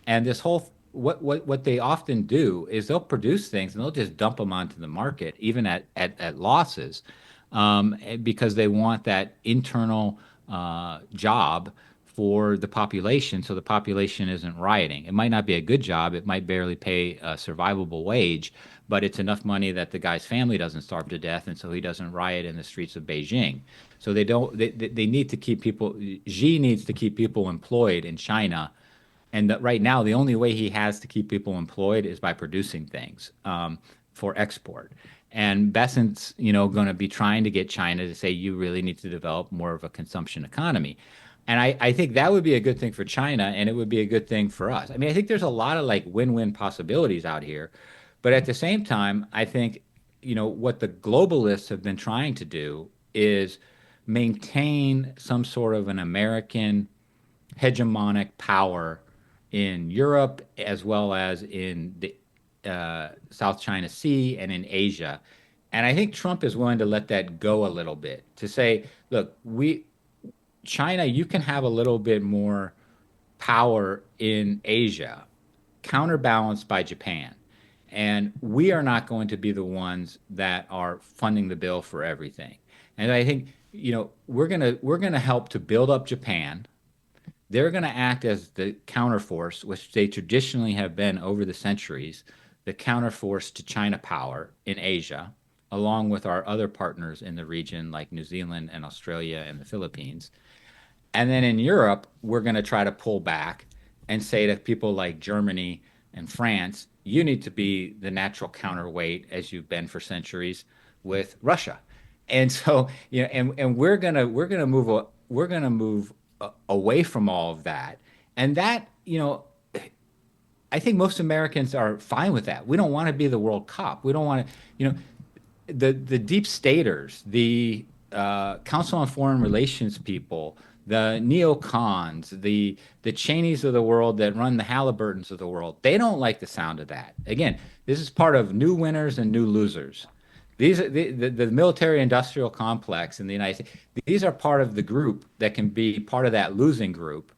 And this whole what they often do is they'll produce things and they'll just dump them onto the market, even at losses, because they want that internal job for the population, so the population isn't rioting. It might not be a good job. It might barely pay a survivable wage, but it's enough money that the guy's family doesn't starve to death, and so he doesn't riot in the streets of Beijing. So they need to keep people. Xi needs to keep people employed in China, and that right now the only way he has to keep people employed is by producing things for export. And Besant's, going to be trying to get China to say you really need to develop more of a consumption economy. And I think that would be a good thing for China, and it would be a good thing for us. I mean, I think there's a lot of like win-win possibilities out here. But at the same time, I think, what the globalists have been trying to do is maintain some sort of an American hegemonic power in Europe as well as in the South China Sea and in Asia. And I think Trump is willing to let that go a little bit to say, look, China, you can have a little bit more power in Asia, counterbalanced by Japan. And we are not going to be the ones that are funding the bill for everything. And I think, we're gonna help to build up Japan. They're going to act as the counterforce, which they traditionally have been over the centuries, the counterforce to China power in Asia, along with our other partners in the region like New Zealand and Australia and the Philippines. And then in Europe, we're going to try to pull back and say to people like Germany and France, you need to be the natural counterweight as you've been for centuries with Russia. And so, and we're gonna move away from all of that. And that, I think most Americans are fine with that. We don't want to be the World Cup. We don't want to, the deep staters, the Council on Foreign Relations people, the neocons, the Cheneys of the world that run the Halliburtons of the world, they don't like the sound of that. Again, this is part of new winners and new losers. These are the military-industrial complex in the United States. These are part of the group that can be part of that losing group,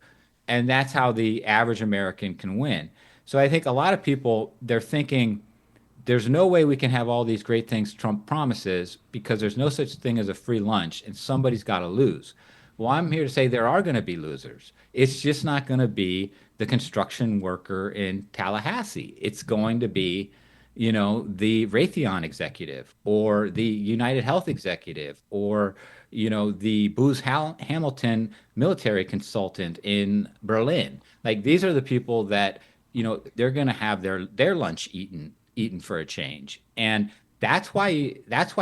and that's how the average American can win. So I think a lot of people, they're thinking there's no way we can have all these great things Trump promises because there's no such thing as a free lunch, and somebody's got to lose. Well, I'm here to say there are going to be losers. It's just not going to be the construction worker in Tallahassee. It's going to be the Raytheon executive or the United Health executive or, the Booz Hamilton military consultant in Berlin. Like these are the people that, they're going to have their lunch eaten for a change. And that's why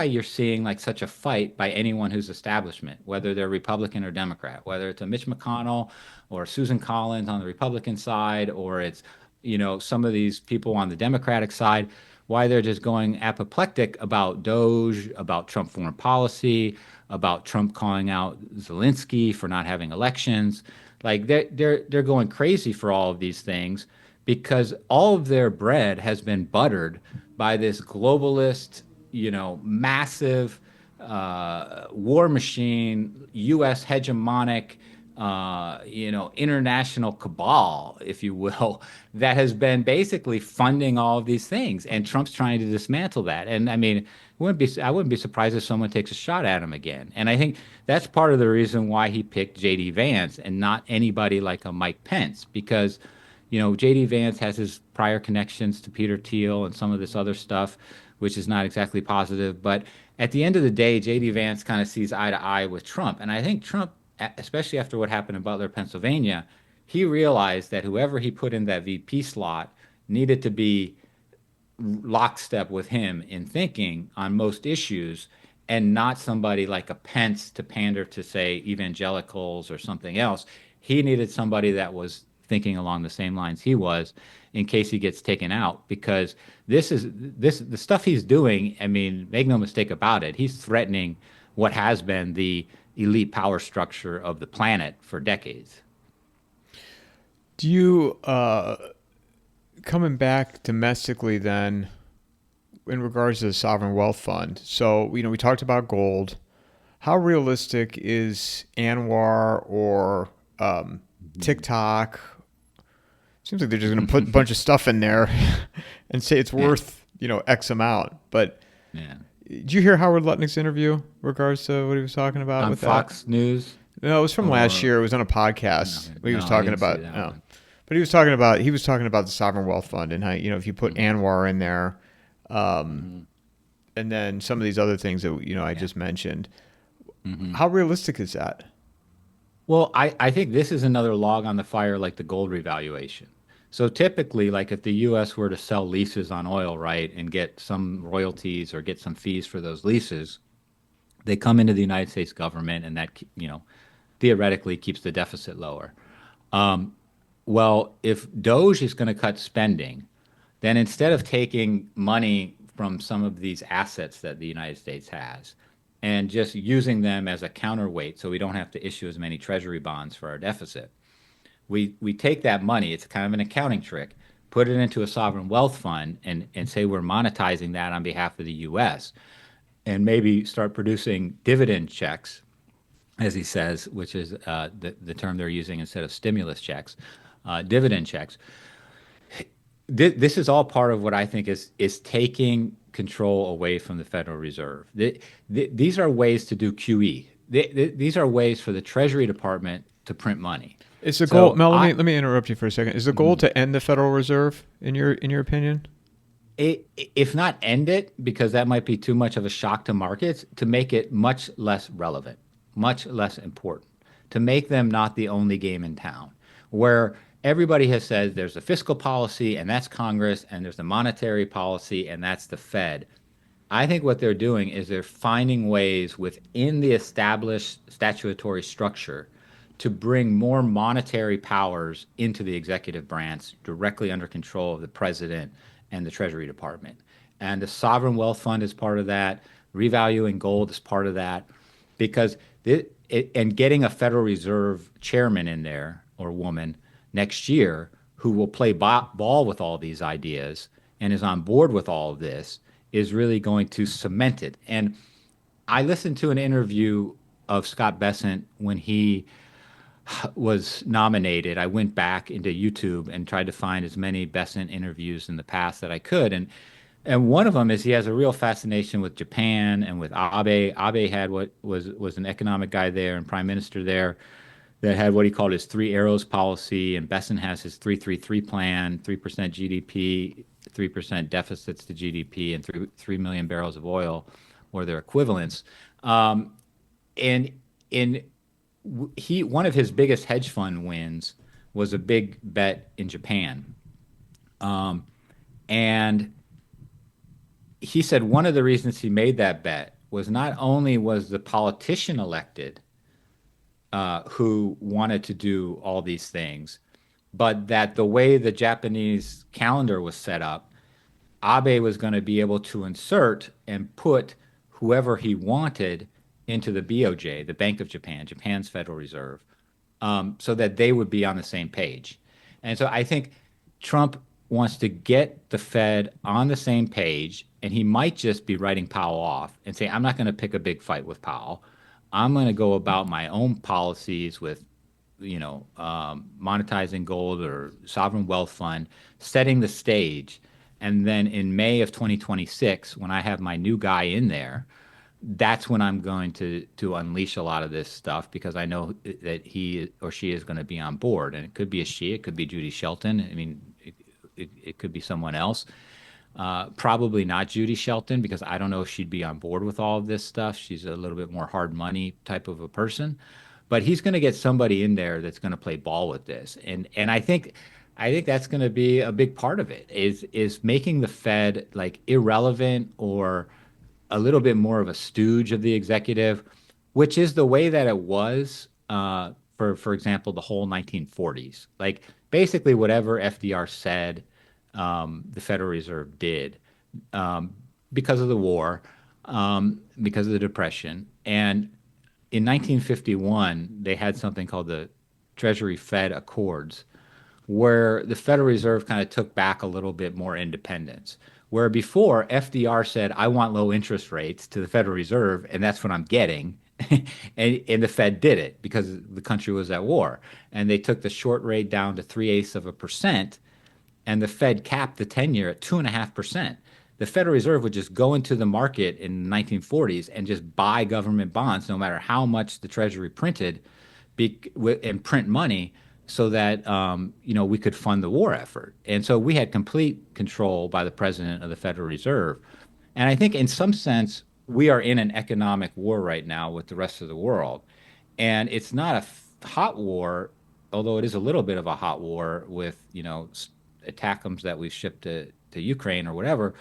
you're seeing like such a fight by anyone who's establishment, whether they're Republican or Democrat, whether it's a Mitch McConnell or Susan Collins on the Republican side, or it's some of these people on the Democratic side, why they're just going apoplectic about Doge, about Trump foreign policy, about Trump calling out Zelensky for not having elections. Like they're going crazy for all of these things because all of their bread has been buttered by this globalist, massive war machine, U.S. hegemonic, international cabal, if you will, that has been basically funding all of these things. And Trump's trying to dismantle that. And I mean, I wouldn't be surprised if someone takes a shot at him again. And I think that's part of the reason why he picked J.D. Vance and not anybody like a Mike Pence, because J.D. Vance has his prior connections to Peter Thiel and some of this other stuff, which is not exactly positive. But at the end of the day, J.D. Vance kind of sees eye to eye with Trump. And I think Trump, especially after what happened in Butler, Pennsylvania, he realized that whoever he put in that VP slot needed to be lockstep with him in thinking on most issues and not somebody like a Pence to pander to, say, evangelicals or something else. He needed somebody that was thinking along the same lines he was in case he gets taken out, because the stuff he's doing, I mean, make no mistake about it, he's threatening what has been the elite power structure of the planet for decades. Do you, coming back domestically then, in regards to the sovereign wealth fund, so, we talked about gold. How realistic is Anwar or TikTok? Seems like they're just going to put a bunch of stuff in there and say it's worth, X amount. But Yeah. did you hear Howard Lutnick's interview in regards to what he was talking about On with Fox News? No, it was from last year. It was on a podcast. He was talking about, but he was talking about the sovereign wealth fund and how, if you put Anwar in there, and then some of these other things that, I just mentioned, how realistic is that? Well, I think this is another log on the fire like the gold revaluation. So typically, like if the U.S. were to sell leases on oil, right, and get some royalties or get some fees for those leases, they come into the United States government, and that, theoretically keeps the deficit lower. Well, if Doge is going to cut spending, then instead of taking money from some of these assets that the United States has and just using them as a counterweight so we don't have to issue as many treasury bonds for our deficit, we take that money, it's kind of an accounting trick, put it into a sovereign wealth fund and say we're monetizing that on behalf of the US and maybe start producing dividend checks, as he says, which is the term they're using instead of stimulus checks, dividend checks. This is all part of what I think is taking control away from the Federal Reserve. These are ways to do QE. These are ways for the Treasury Department to print money. Is the goal, So Mel? Let me interrupt you for a second. Is the goal to end the Federal Reserve in your opinion? if not end it, because that might be too much of a shock to markets, to make it much less relevant, much less important, to make them not the only game in town, where everybody has said there's a fiscal policy and that's Congress, and there's a monetary policy and that's the Fed. I think what they're doing is they're finding ways within the established statutory structure to bring more monetary powers into the executive branch directly under control of the president and the Treasury Department. And the sovereign wealth fund is part of that. Revaluing gold is part of that. Because and getting a Federal Reserve chairman in there or woman next year who will play ball with all these ideas and is on board with all of this is really going to cement it. And I listened to an interview of Scott Bessent when he was nominated. I went back into YouTube and tried to find as many Bessent interviews in the past that I could. And one of them is he has a real fascination with Japan and with Abe. Abe had what was an economic guy there and prime minister there that had what he called his three arrows policy. And Bessent has his 3-3-3 plan, 3% GDP, 3% deficits to GDP, and 3 million barrels of oil or their equivalents. And in he one of his biggest hedge fund wins was a big bet in Japan. And he said one of the reasons he made that bet was not only was the politician elected who wanted to do all these things, but that the way the Japanese calendar was set up, Abe was going to be able to insert and put whoever he wanted into the BOJ, the Bank of Japan, Japan's Federal Reserve, so that they would be on the same page. And so I think Trump wants to get the Fed on the same page, and he might just be writing Powell off and say, I'm not going to pick a big fight with Powell. I'm going to go about my own policies with, monetizing gold or sovereign wealth fund, setting the stage. And then in May of 2026, when I have my new guy in there, that's when I'm going to unleash a lot of this stuff because I know that he or she is going to be on board. And it could be a she, it could be Judy Shelton. I mean, it could be someone else. Probably not Judy Shelton because I don't know if she'd be on board with all of this stuff. She's a little bit more hard money type of a person. But he's going to get somebody in there that's going to play ball with this. And I think that's going to be a big part of it is making the Fed like irrelevant or a little bit more of a stooge of the executive, which is the way that it was for example, the whole 1940s. Like basically whatever FDR said, the Federal Reserve did because of the war, because of the Depression. And in 1951, they had something called the Treasury Fed Accords, where the Federal Reserve kind of took back a little bit more independence. Where before FDR said, I want low interest rates to the Federal Reserve, and that's what I'm getting. and the Fed did it because the country was at war. And they took the short rate down to 3/8%, and the Fed capped the 10-year at 2.5%. The Federal Reserve would just go into the market in the 1940s and just buy government bonds, no matter how much the Treasury printed, and print money so that we could fund the war effort. And so we had complete control by the president of the Federal Reserve. And I think in some sense, we are in an economic war right now with the rest of the world. And it's not a hot war, although it is a little bit of a hot war with, ATACMS that we've shipped to Ukraine or whatever.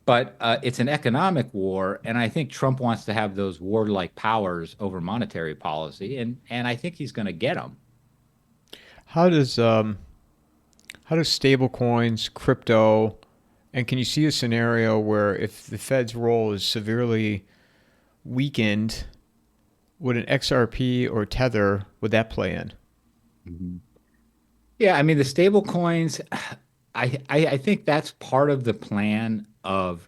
But it's an economic war, and I think Trump wants to have those warlike powers over monetary policy, and I think he's going to get them. How does stable coins, crypto, and can you see a scenario where if the Fed's role is severely weakened, would an XRP or Tether would that play in? Mhm. Yeah, I mean the stable coins, I think that's part of the plan of,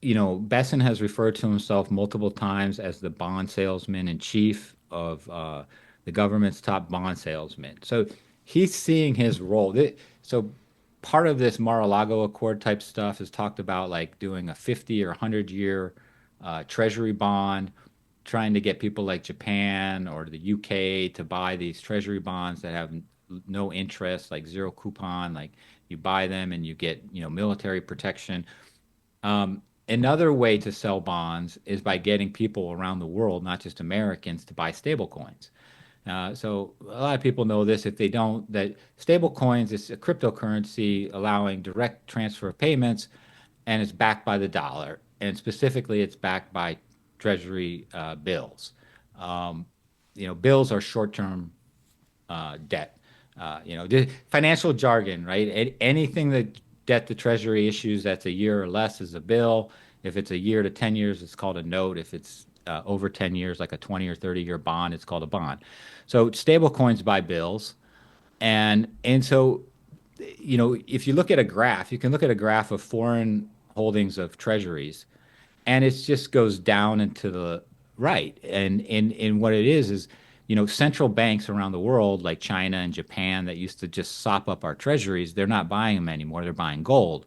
Besson has referred to himself multiple times as the bond salesman in chief of the government's top bond salesman. So he's seeing his role. So part of this Mar-a-Lago Accord type stuff is talked about like doing a 50 or 100-year treasury bond, trying to get people like Japan or the UK to buy these treasury bonds that have no interest, like zero coupon, like you buy them and you get, military protection. Another way to sell bonds is by getting people around the world, not just Americans, to buy stable coins. So a lot of people know this. If they don't, that stable coins is a cryptocurrency allowing direct transfer of payments, and it's backed by the dollar. And specifically, it's backed by treasury bills. Um, bills are short-term debt. The financial jargon, right? Anything that debt to treasury issues that's a year or less is a bill. If it's a year to 10 years, it's called a note. If it's over 10 years, like a 20 or 30-year bond, it's called a bond. So stable coins buy bills. And so, if you look at a graph, you can look at a graph of foreign holdings of treasuries, and it just goes down and to the right. And what it is, central banks around the world, like China and Japan, that used to just sop up our treasuries, they're not buying them anymore. They're buying gold.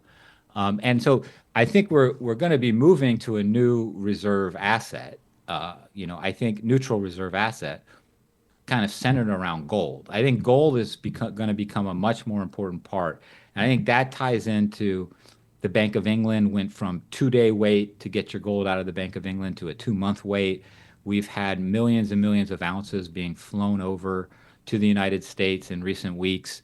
And so I think we're going to be moving to a new reserve asset. I think neutral reserve asset kind of centered around gold. I think gold is going to become a much more important part. And I think that ties into the Bank of England went from 2-day wait to get your gold out of the Bank of England to a 2-month wait. We've had millions and millions of ounces being flown over to the United States in recent weeks.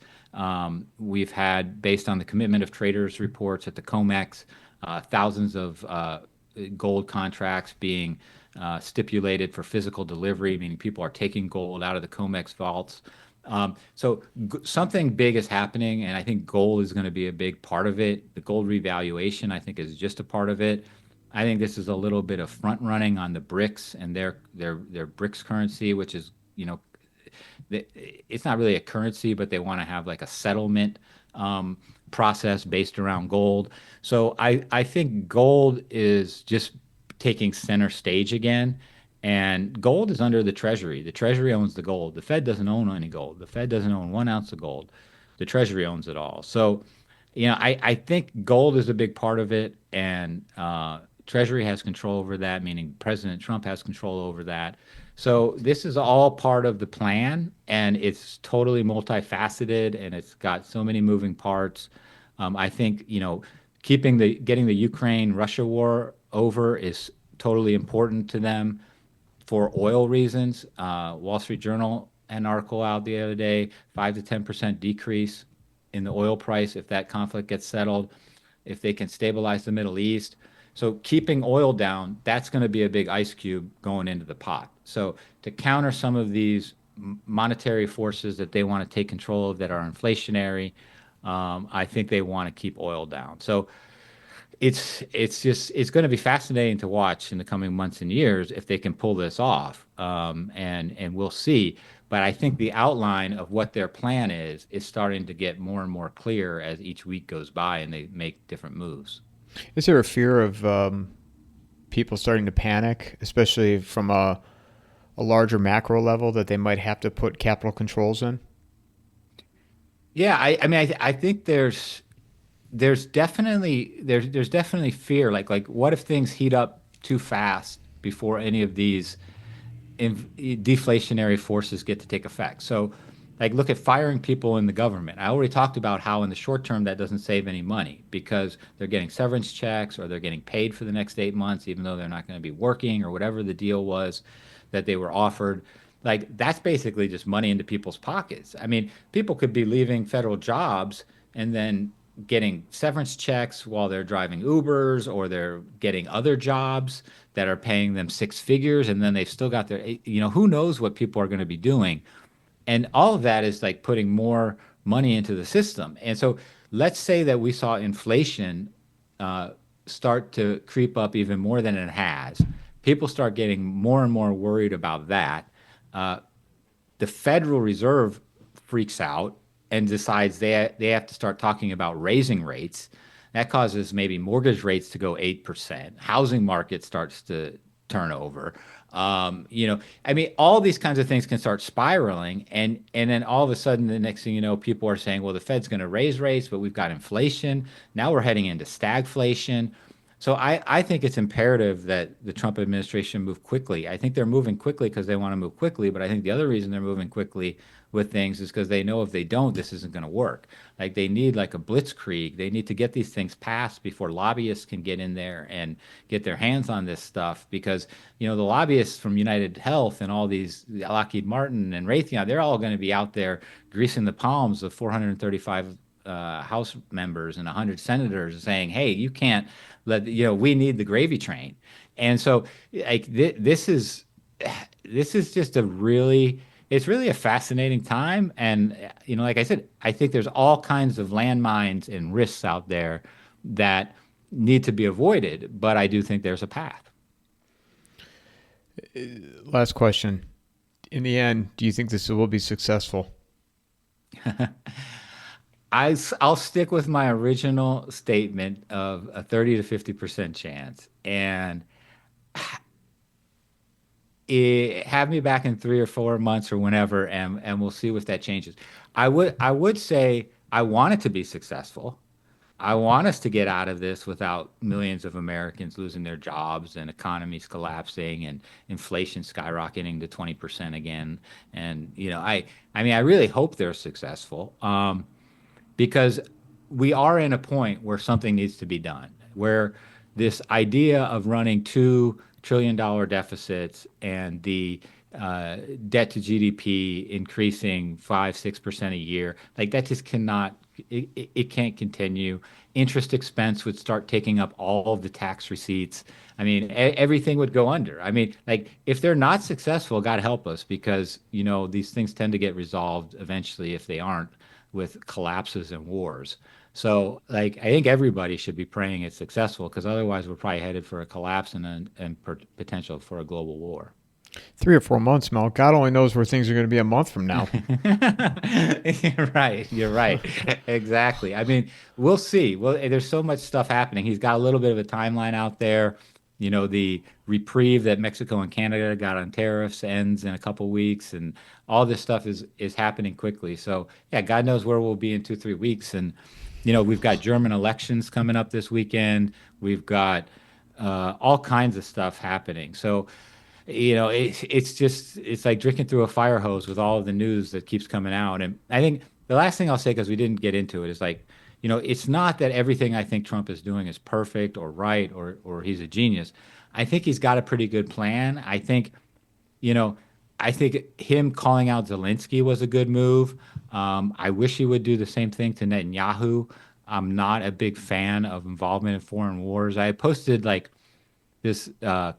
We've had, based on the commitment of traders reports at the COMEX, thousands of gold contracts being stipulated for physical delivery, meaning people are taking gold out of the COMEX vaults. So something big is happening, and I think gold is going to be a big part of it. The gold revaluation, I think, is just a part of it. I think this is a little bit of front running on the BRICS and their BRICS currency, which is, it's not really a currency, but they want to have like a settlement process based around gold. So I think gold is just taking center stage again. And gold is under the Treasury. The Treasury owns the gold. The Fed doesn't own any gold. The Fed doesn't own 1 ounce of gold. The Treasury owns it all. So, I think gold is a big part of it, and Treasury has control over that, meaning President Trump has control over that. So this is all part of the plan, and it's totally multifaceted, and it's got so many moving parts. I think, getting the Ukraine-Russia war over is totally important to them for oil reasons. Wall Street Journal had an article out the other day, 5 to 10% decrease in the oil price if that conflict gets settled, if they can stabilize the Middle East. So keeping oil down, that's going to be a big ice cube going into the pot. So to counter some of these monetary forces that they want to take control of that are inflationary, I think they want to keep oil down. So it's going to be fascinating to watch in the coming months and years if they can pull this off, and we'll see. But I think the outline of what their plan is starting to get more and more clear as each week goes by and they make different moves. Is there a fear of people starting to panic, especially from a larger macro level, that they might have to put capital controls in? Yeah, I mean, I think there's definitely fear. Like what if things heat up too fast before any of these deflationary forces get to take effect? So, like, look at firing people in the government. I already talked about how in the short term that doesn't save any money because they're getting severance checks or they're getting paid for the next 8 months, even though they're not going to be working or whatever the deal was that they were offered. Like, that's basically just money into people's pockets. I mean, people could be leaving federal jobs and then getting severance checks while they're driving Ubers or they're getting other jobs that are paying them six figures, and then they've still got their, who knows what people are going to be doing. And all of that is like putting more money into the system. And so let's say that we saw inflation uh, start to creep up even more than it has. People start getting more and more worried about that. Uh, the Federal Reserve freaks out and decides they have to start talking about raising rates. That causes maybe mortgage rates to go 8%. Housing market starts to turn over. I mean, all these kinds of things can start spiraling, and then all of a sudden, the next thing you know, people are saying, "Well, the Fed's going to raise rates, but we've got inflation. Now we're heading into stagflation." So I think it's imperative that the Trump administration move quickly. I think they're moving quickly because they want to move quickly, but I think the other reason they're moving quickly with things is because they know if they don't, this isn't going to work. Like they need like a blitzkrieg. They need to get these things passed before lobbyists can get in there and get their hands on this stuff. Because the lobbyists from United Health and all these Lockheed Martin and Raytheon, they're all going to be out there greasing the palms of 435 House members and 100 senators saying, "Hey, you can't we need the gravy train." And so, like this is just it's really a fascinating time. And like I said, I think there's all kinds of landmines and risks out there that need to be avoided. But I do think there's a path. Last question. In the end, do you think this will be successful? I'll stick with my original statement of a 30 to 50% chance. And have me back in 3 or 4 months or whenever, and we'll see if that changes. I would say I want it to be successful. I want us to get out of this without millions of Americans losing their jobs and economies collapsing and inflation skyrocketing to 20% again. And I mean, I really hope they're successful. Because we are in a point where something needs to be done, where this idea of running $2 trillion deficits and the debt to GDP increasing 5-6% a year, like that just cannot, it can't continue. Interest expense would start taking up all of the tax receipts. I mean, everything would go under. I mean, like if they're not successful, God help us, because these things tend to get resolved eventually if they aren't, with collapses and wars. So, like, I think everybody should be praying it's successful, because otherwise we're probably headed for a collapse and potential for a global war. 3 or 4 months, Mel. God only knows where things are going to be a month from now. You're right. You're right. Exactly. I mean, we'll see. Well, there's so much stuff happening. He's got a little bit of a timeline out there. The reprieve that Mexico and Canada got on tariffs ends in a couple weeks, and all this stuff is happening quickly. So yeah, God knows where we'll be in 2-3 weeks. And we've got German elections coming up this weekend. We've got all kinds of stuff happening. So it's like drinking through a fire hose with all of the news that keeps coming out. And I think the last thing I'll say, because we didn't get into it, is like, it's not that everything I think Trump is doing is perfect or right or he's a genius. I think he's got a pretty good plan. You know, I think him calling out Zelensky was a good move. I wish he would do the same thing to Netanyahu. I'm not a big fan of involvement in foreign wars. I posted like this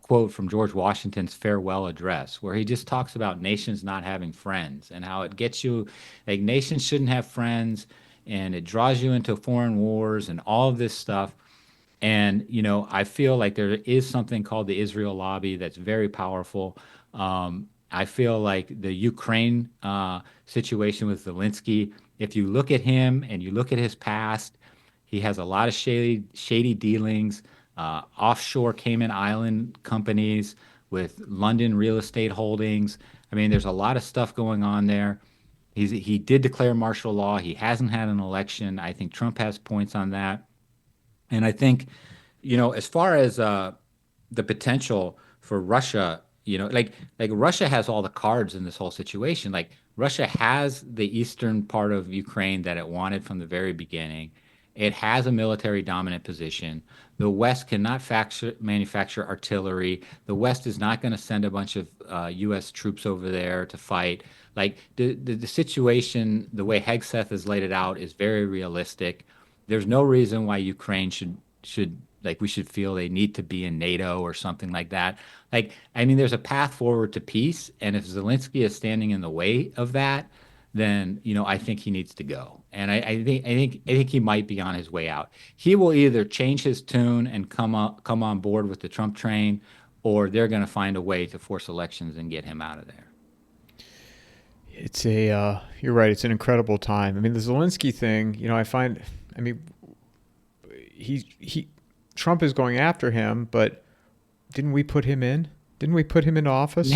quote from George Washington's farewell address, where he just talks about nations not having friends and how it gets you, like, nations shouldn't have friends, and it draws you into foreign wars and all of this stuff. And, I feel like there is something called the Israel lobby that's very powerful. I feel like the Ukraine situation with Zelensky, if you look at him and you look at his past, he has a lot of shady dealings, offshore Cayman Island companies with London real estate holdings. I mean, there's a lot of stuff going on there. He did declare martial law. He hasn't had an election. I think Trump has points on that. And I think, as far as the potential for Russia, like Russia has all the cards in this whole situation. Like Russia has the eastern part of Ukraine that it wanted from the very beginning. It has a military dominant position. The West cannot manufacture artillery. The West is not going to send a bunch of U.S. troops over there to fight. Like the situation, the way Hegseth has laid it out, is very realistic. There's no reason why Ukraine should like we should feel they need to be in NATO or something like that. Like, I mean, there's a path forward to peace, and if Zelensky is standing in the way of that, then I think he needs to go. And I think he might be on his way out. He will either change his tune and come on board with the Trump train, or they're going to find a way to force elections and get him out of there. It's you're right. It's an incredible time. I mean, the Zelensky thing, I mean, he Trump is going after him, but didn't we put him in? Didn't we put him in office?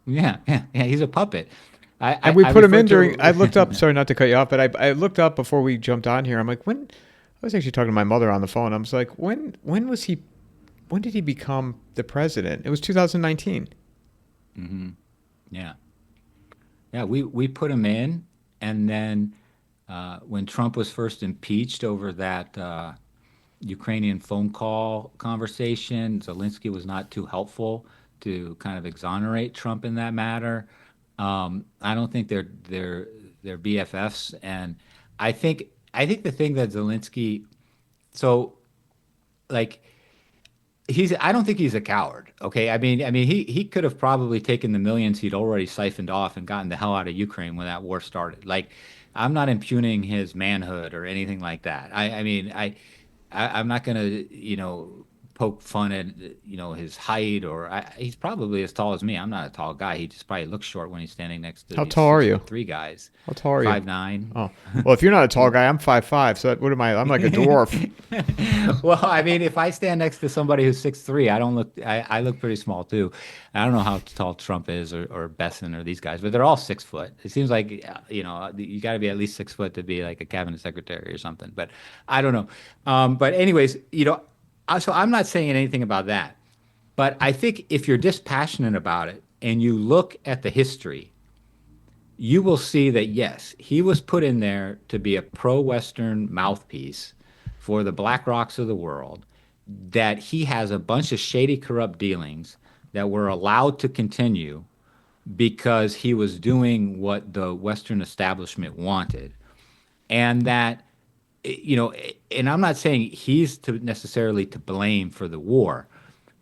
Yeah. He's a puppet. And we put him in during. I looked up. Sorry, not to cut you off, but I looked up before we jumped on here. I'm like, when? I was actually talking to my mother on the phone. I was like, when was he? When did he become the president? It was 2019. Mm-hmm. Yeah. Yeah. We put him in, and then when Trump was first impeached over that Ukrainian phone call conversation, Zelensky was not too helpful to kind of exonerate Trump in that matter. I don't think they're BFFs, and I think the thing that Zelensky, so like I don't think he's a coward. Okay, I mean he could have probably taken the millions he'd already siphoned off and gotten the hell out of Ukraine when that war started. Like, I'm not impugning his manhood or anything like that. I mean I'm not gonna poke fun at his height, or he's probably as tall as me. I'm not a tall guy. He just probably looks short when he's standing next to How these tall are you? 6'3" guys. How tall are you? 5'9". Oh, well, if you're not a tall guy, I'm 5'5". So what am I? I'm like a dwarf. Well, I mean, if I stand next to somebody who's 6'3", I don't look. I look pretty small too. I don't know how tall Trump is, or Besson, or these guys, but they're all 6 foot. It seems like you got to be at least 6 foot to be like a cabinet secretary or something. But I don't know. But anyways, so I'm not saying anything about that. But I think if you're dispassionate about it and you look at the history, you will see that, yes, he was put in there to be a pro-Western mouthpiece for the BlackRocks of the world, that he has a bunch of shady, corrupt dealings that were allowed to continue because he was doing what the Western establishment wanted. And that, and I'm not saying he's necessarily to blame for the war,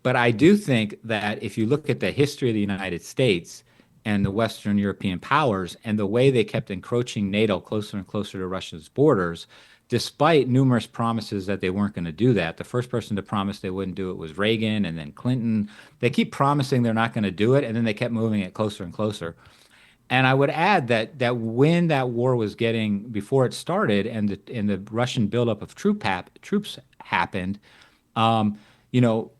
but I do think that if you look at the history of the United States and the Western European powers and the way they kept encroaching NATO closer and closer to Russia's borders, despite numerous promises that they weren't going to do that. The first person to promise they wouldn't do it was Reagan, and then Clinton. They keep promising they're not going to do it, and then they kept moving it closer and closer. And I would add that when that war was before it started, and the Russian buildup of troops happened, you know,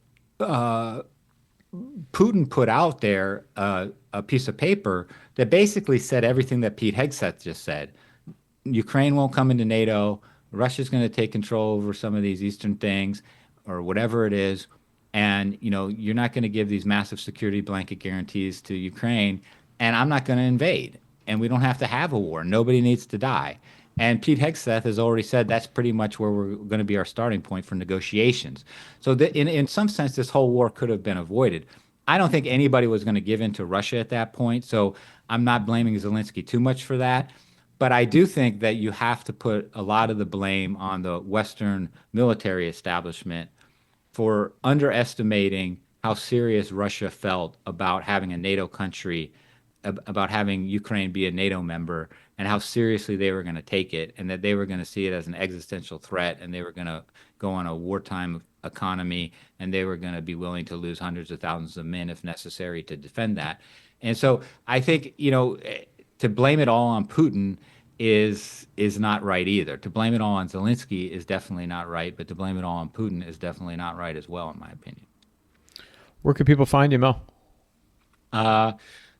Putin put out there a piece of paper that basically said everything that Pete Hegseth just said. Ukraine won't come into NATO. Russia's going to take control over some of these eastern things, or whatever it is, and you're not going to give these massive security blanket guarantees to Ukraine, and I'm not going to invade, and we don't have to have a war. Nobody needs to die. And Pete Hegseth has already said that's pretty much where we're going to be our starting point for negotiations. So in some sense, this whole war could have been avoided. I don't think anybody was going to give in to Russia at that point, so I'm not blaming Zelensky too much for that. But I do think that you have to put a lot of the blame on the Western military establishment for underestimating how serious Russia felt about having a NATO country, about having Ukraine be a NATO member, and how seriously they were going to take it, and that they were going to see it as an existential threat, and they were going to go on a wartime economy, and they were going to be willing to lose hundreds of thousands of men if necessary to defend that. And so I think, to blame it all on Putin is not right either. To blame it all on Zelensky is definitely not right, but to blame it all on Putin is definitely not right as well, in my opinion. Where can people find you, Mel?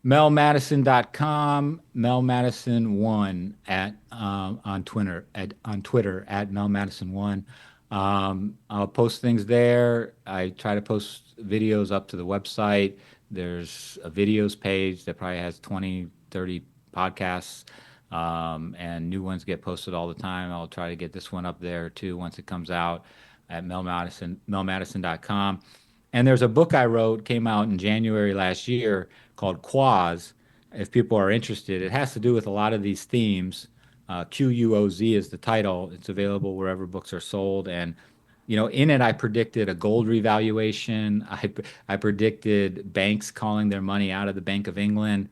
MelMattison.com, MelMattison1 on Twitter at MelMattison1. I'll post things there. I try to post videos up to the website. There's a videos page that probably has 20, 30 podcasts. And new ones get posted all the time. I'll try to get this one up there too once it comes out at melmadison.com. And there's a book I wrote, came out in January last year called Quaz. If people are interested, it has to do with a lot of these themes. QUOZ is the title. It's available wherever books are sold. And in it, I predicted a gold revaluation. I predicted banks calling their money out of the Bank of England.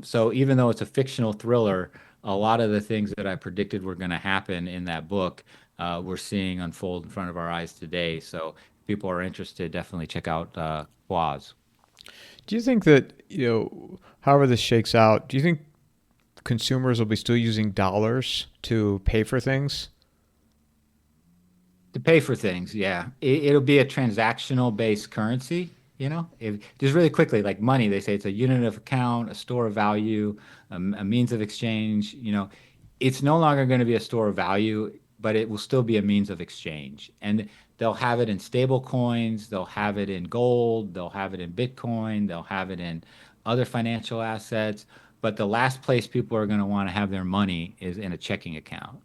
So even though it's a fictional thriller, a lot of the things that I predicted were going to happen in that book, we're seeing unfold in front of our eyes today. So if people are interested, definitely check out Quaz. Do you think that, however this shakes out, do you think consumers will be still using dollars to pay for things? To pay for things, yeah. It'll be a transactional based currency, just really quickly, like money, they say it's a unit of account, a store of value, a means of exchange. It's no longer going to be a store of value, but it will still be a means of exchange. And they'll have it in stable coins, they'll have it in gold, they'll have it in Bitcoin, they'll have it in other financial assets. But the last place people are going to want to have their money is in a checking account.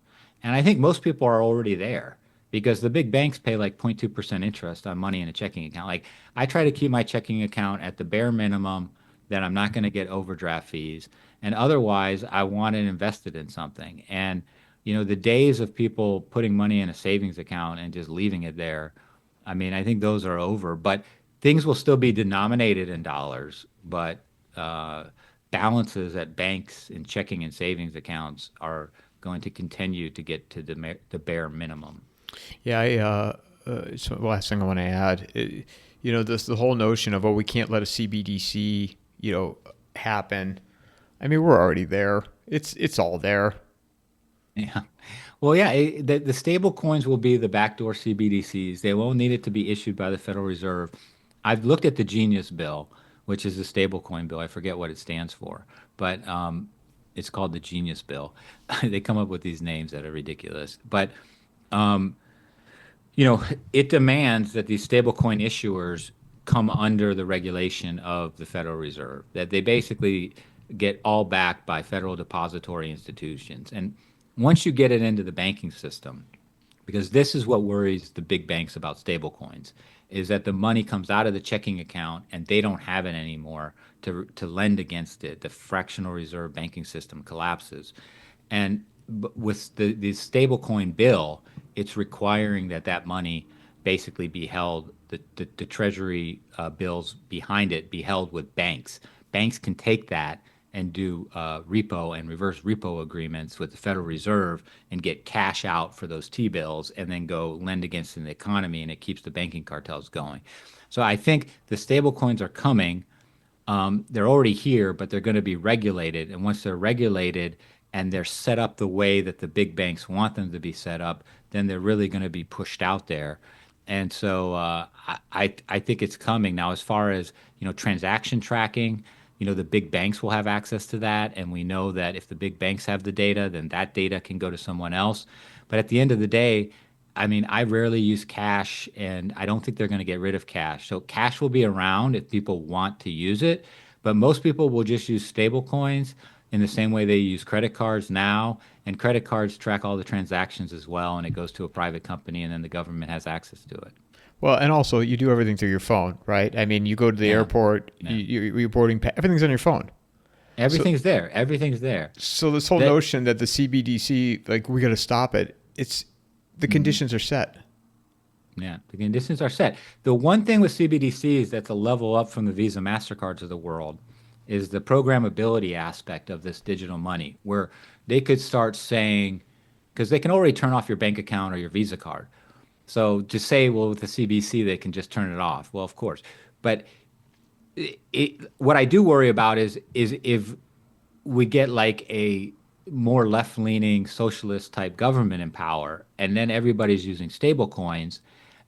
And I think most people are already there because the big banks pay like 0.2% interest on money in a checking account. Like I try to keep my checking account at the bare minimum that I'm not going to get overdraft fees. And otherwise, I want it invested in something. And, the days of people putting money in a savings account and just leaving it there, I mean, I think those are over. But things will still be denominated in dollars, but balances at banks and checking and savings accounts are going to continue to get to the bare minimum. Yeah, so the last thing I want to add, this the whole notion of, we can't let a CBDC, happen. I mean, we're already there. It's all there. Yeah. Well, yeah, the stable coins will be the backdoor CBDCs. They won't need it to be issued by the Federal Reserve. I've looked at the Genius bill, which is the stable coin bill. I forget what it stands for, but it's called the Genius bill. They come up with these names that are ridiculous. But um, it demands that these stablecoin issuers come under the regulation of the Federal Reserve, that they basically get all backed by federal depository institutions. And once you get it into the banking system, because this is what worries the big banks about stablecoins, is that the money comes out of the checking account and they don't have it anymore to lend against it. The fractional reserve banking system collapses. And with the stablecoin bill, it's requiring that money basically be held, the treasury bills behind it be held with banks. Banks can take that and do repo and reverse repo agreements with the Federal Reserve and get cash out for those T-bills and then go lend against in the economy, and it keeps the banking cartels going. So I think the stable coins are coming. They're already here, but they're going to be regulated. And once they're regulated and they're set up the way that the big banks want them to be set up, then they're really going to be pushed out there. And so I think it's coming now. As far as transaction tracking, the big banks will have access to that, and we know that if the big banks have the data, then that data can go to someone else. But at the end of the day, I mean, I rarely use cash, and I don't think they're going to get rid of cash. So cash will be around if people want to use it, but most people will just use stable coins in the same way they use credit cards now. And credit cards track all the transactions as well, and it goes to a private company, and then the government has access to it. Well, and also you do everything through your phone, right? I mean, you go to the Yeah, airport, yeah. you're boarding, everything's on your phone. So, Everything's there. Everything's there. so this whole That notion that the CBDC, like, we got to stop it, it's the conditions are set. Yeah, the conditions are set. The one thing with CBDCs that's a level up from the Visa MasterCards of the world is the programmability aspect of this digital money, where they could start saying, because they can already turn off your bank account or your Visa card. So to say, well, with the CBC, they can just turn it off. Well, of course. But what I do worry about is if we get like a more left-leaning socialist type government in power, and then everybody's using stable coins,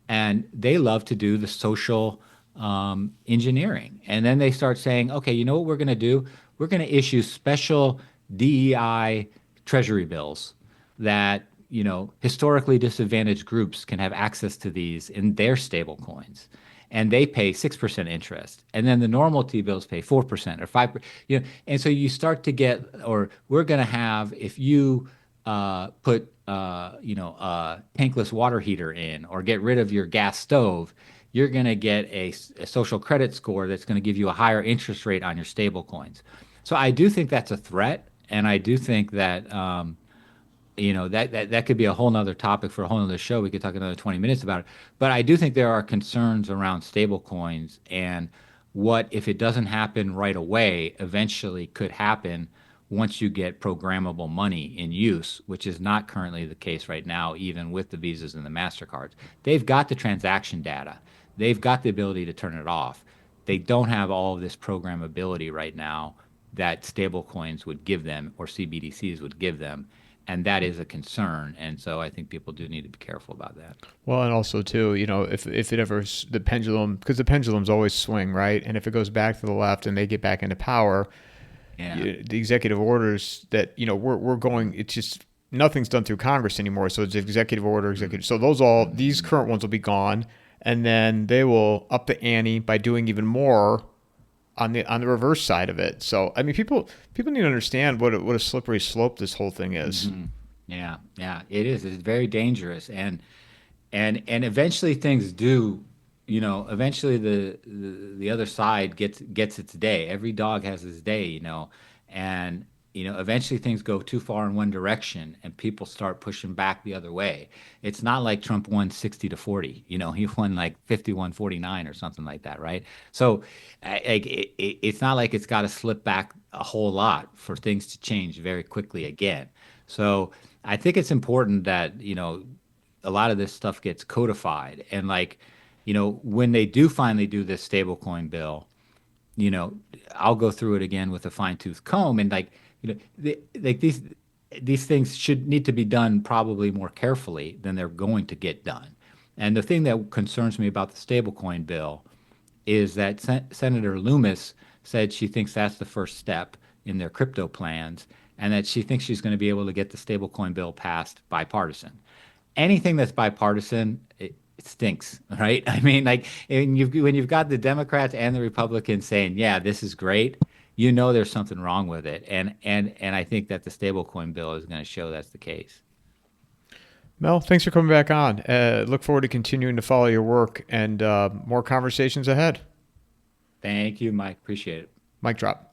and they love to do the social engineering. And then they start saying, okay, you know what we're going to do? We're going to issue special DEI treasury bills that, historically disadvantaged groups can have access to these in their stable coins. and they pay 6% interest, and then the normal T-bills pay 4% or 5%. And so you start to get, or we're going to have, if you put tankless water heater in or get rid of your gas stove, you're going to get a social credit score that's going to give you a higher interest rate on your stable coins. So I do think that's a threat, and I do think that that could be a whole nother topic for a whole nother show. We could talk another 20 minutes about it. But I do think there are concerns around stable coins, and what, if it doesn't happen right away, eventually could happen once you get programmable money in use, which is not currently the case right now, even with the Visas and the MasterCards. They've got the transaction data. They've got the ability to turn it off. They don't have all of this programmability right now that stable coins would give them, or CBDCs would give them. And that is a concern. And so I think people do need to be careful about that. Well, and also too, if it ever, the pendulum, because the pendulums always swing, right? And if it goes back to the left and they get back into power, the executive orders that, we're going, it's just, nothing's done through Congress anymore. So it's executive order, executive. So these current ones will be gone. And then they will up the ante by doing even more on the reverse side of it. So, I mean, people need to understand what a slippery slope this whole thing is. Mm-hmm. Yeah, it is. It's very dangerous. And eventually things do, eventually the other side gets its day. Every dog has his day, and eventually things go too far in one direction and people start pushing back the other way. It's not like Trump won 60-40, he won like 51-49 or something like that, right? So it's not like it's got to slip back a whole lot for things to change very quickly again. So I think it's important that, a lot of this stuff gets codified, and when they do finally do this stablecoin bill, I'll go through it again with a fine-tooth comb, and these things should need to be done probably more carefully than they're going to get done. And the thing that concerns me about the stablecoin bill is that Senator Loomis said she thinks that's the first step in their crypto plans, and that she thinks she's going to be able to get the stablecoin bill passed bipartisan. Anything that's bipartisan, it stinks, right? I mean, when you've got the Democrats and the Republicans saying, yeah, this is great, there's something wrong with it. And I think that the stablecoin bill is going to show that's the case. Mel, thanks for coming back on. Look forward to continuing to follow your work and more conversations ahead. Thank you, Mike. Appreciate it. Mic drop.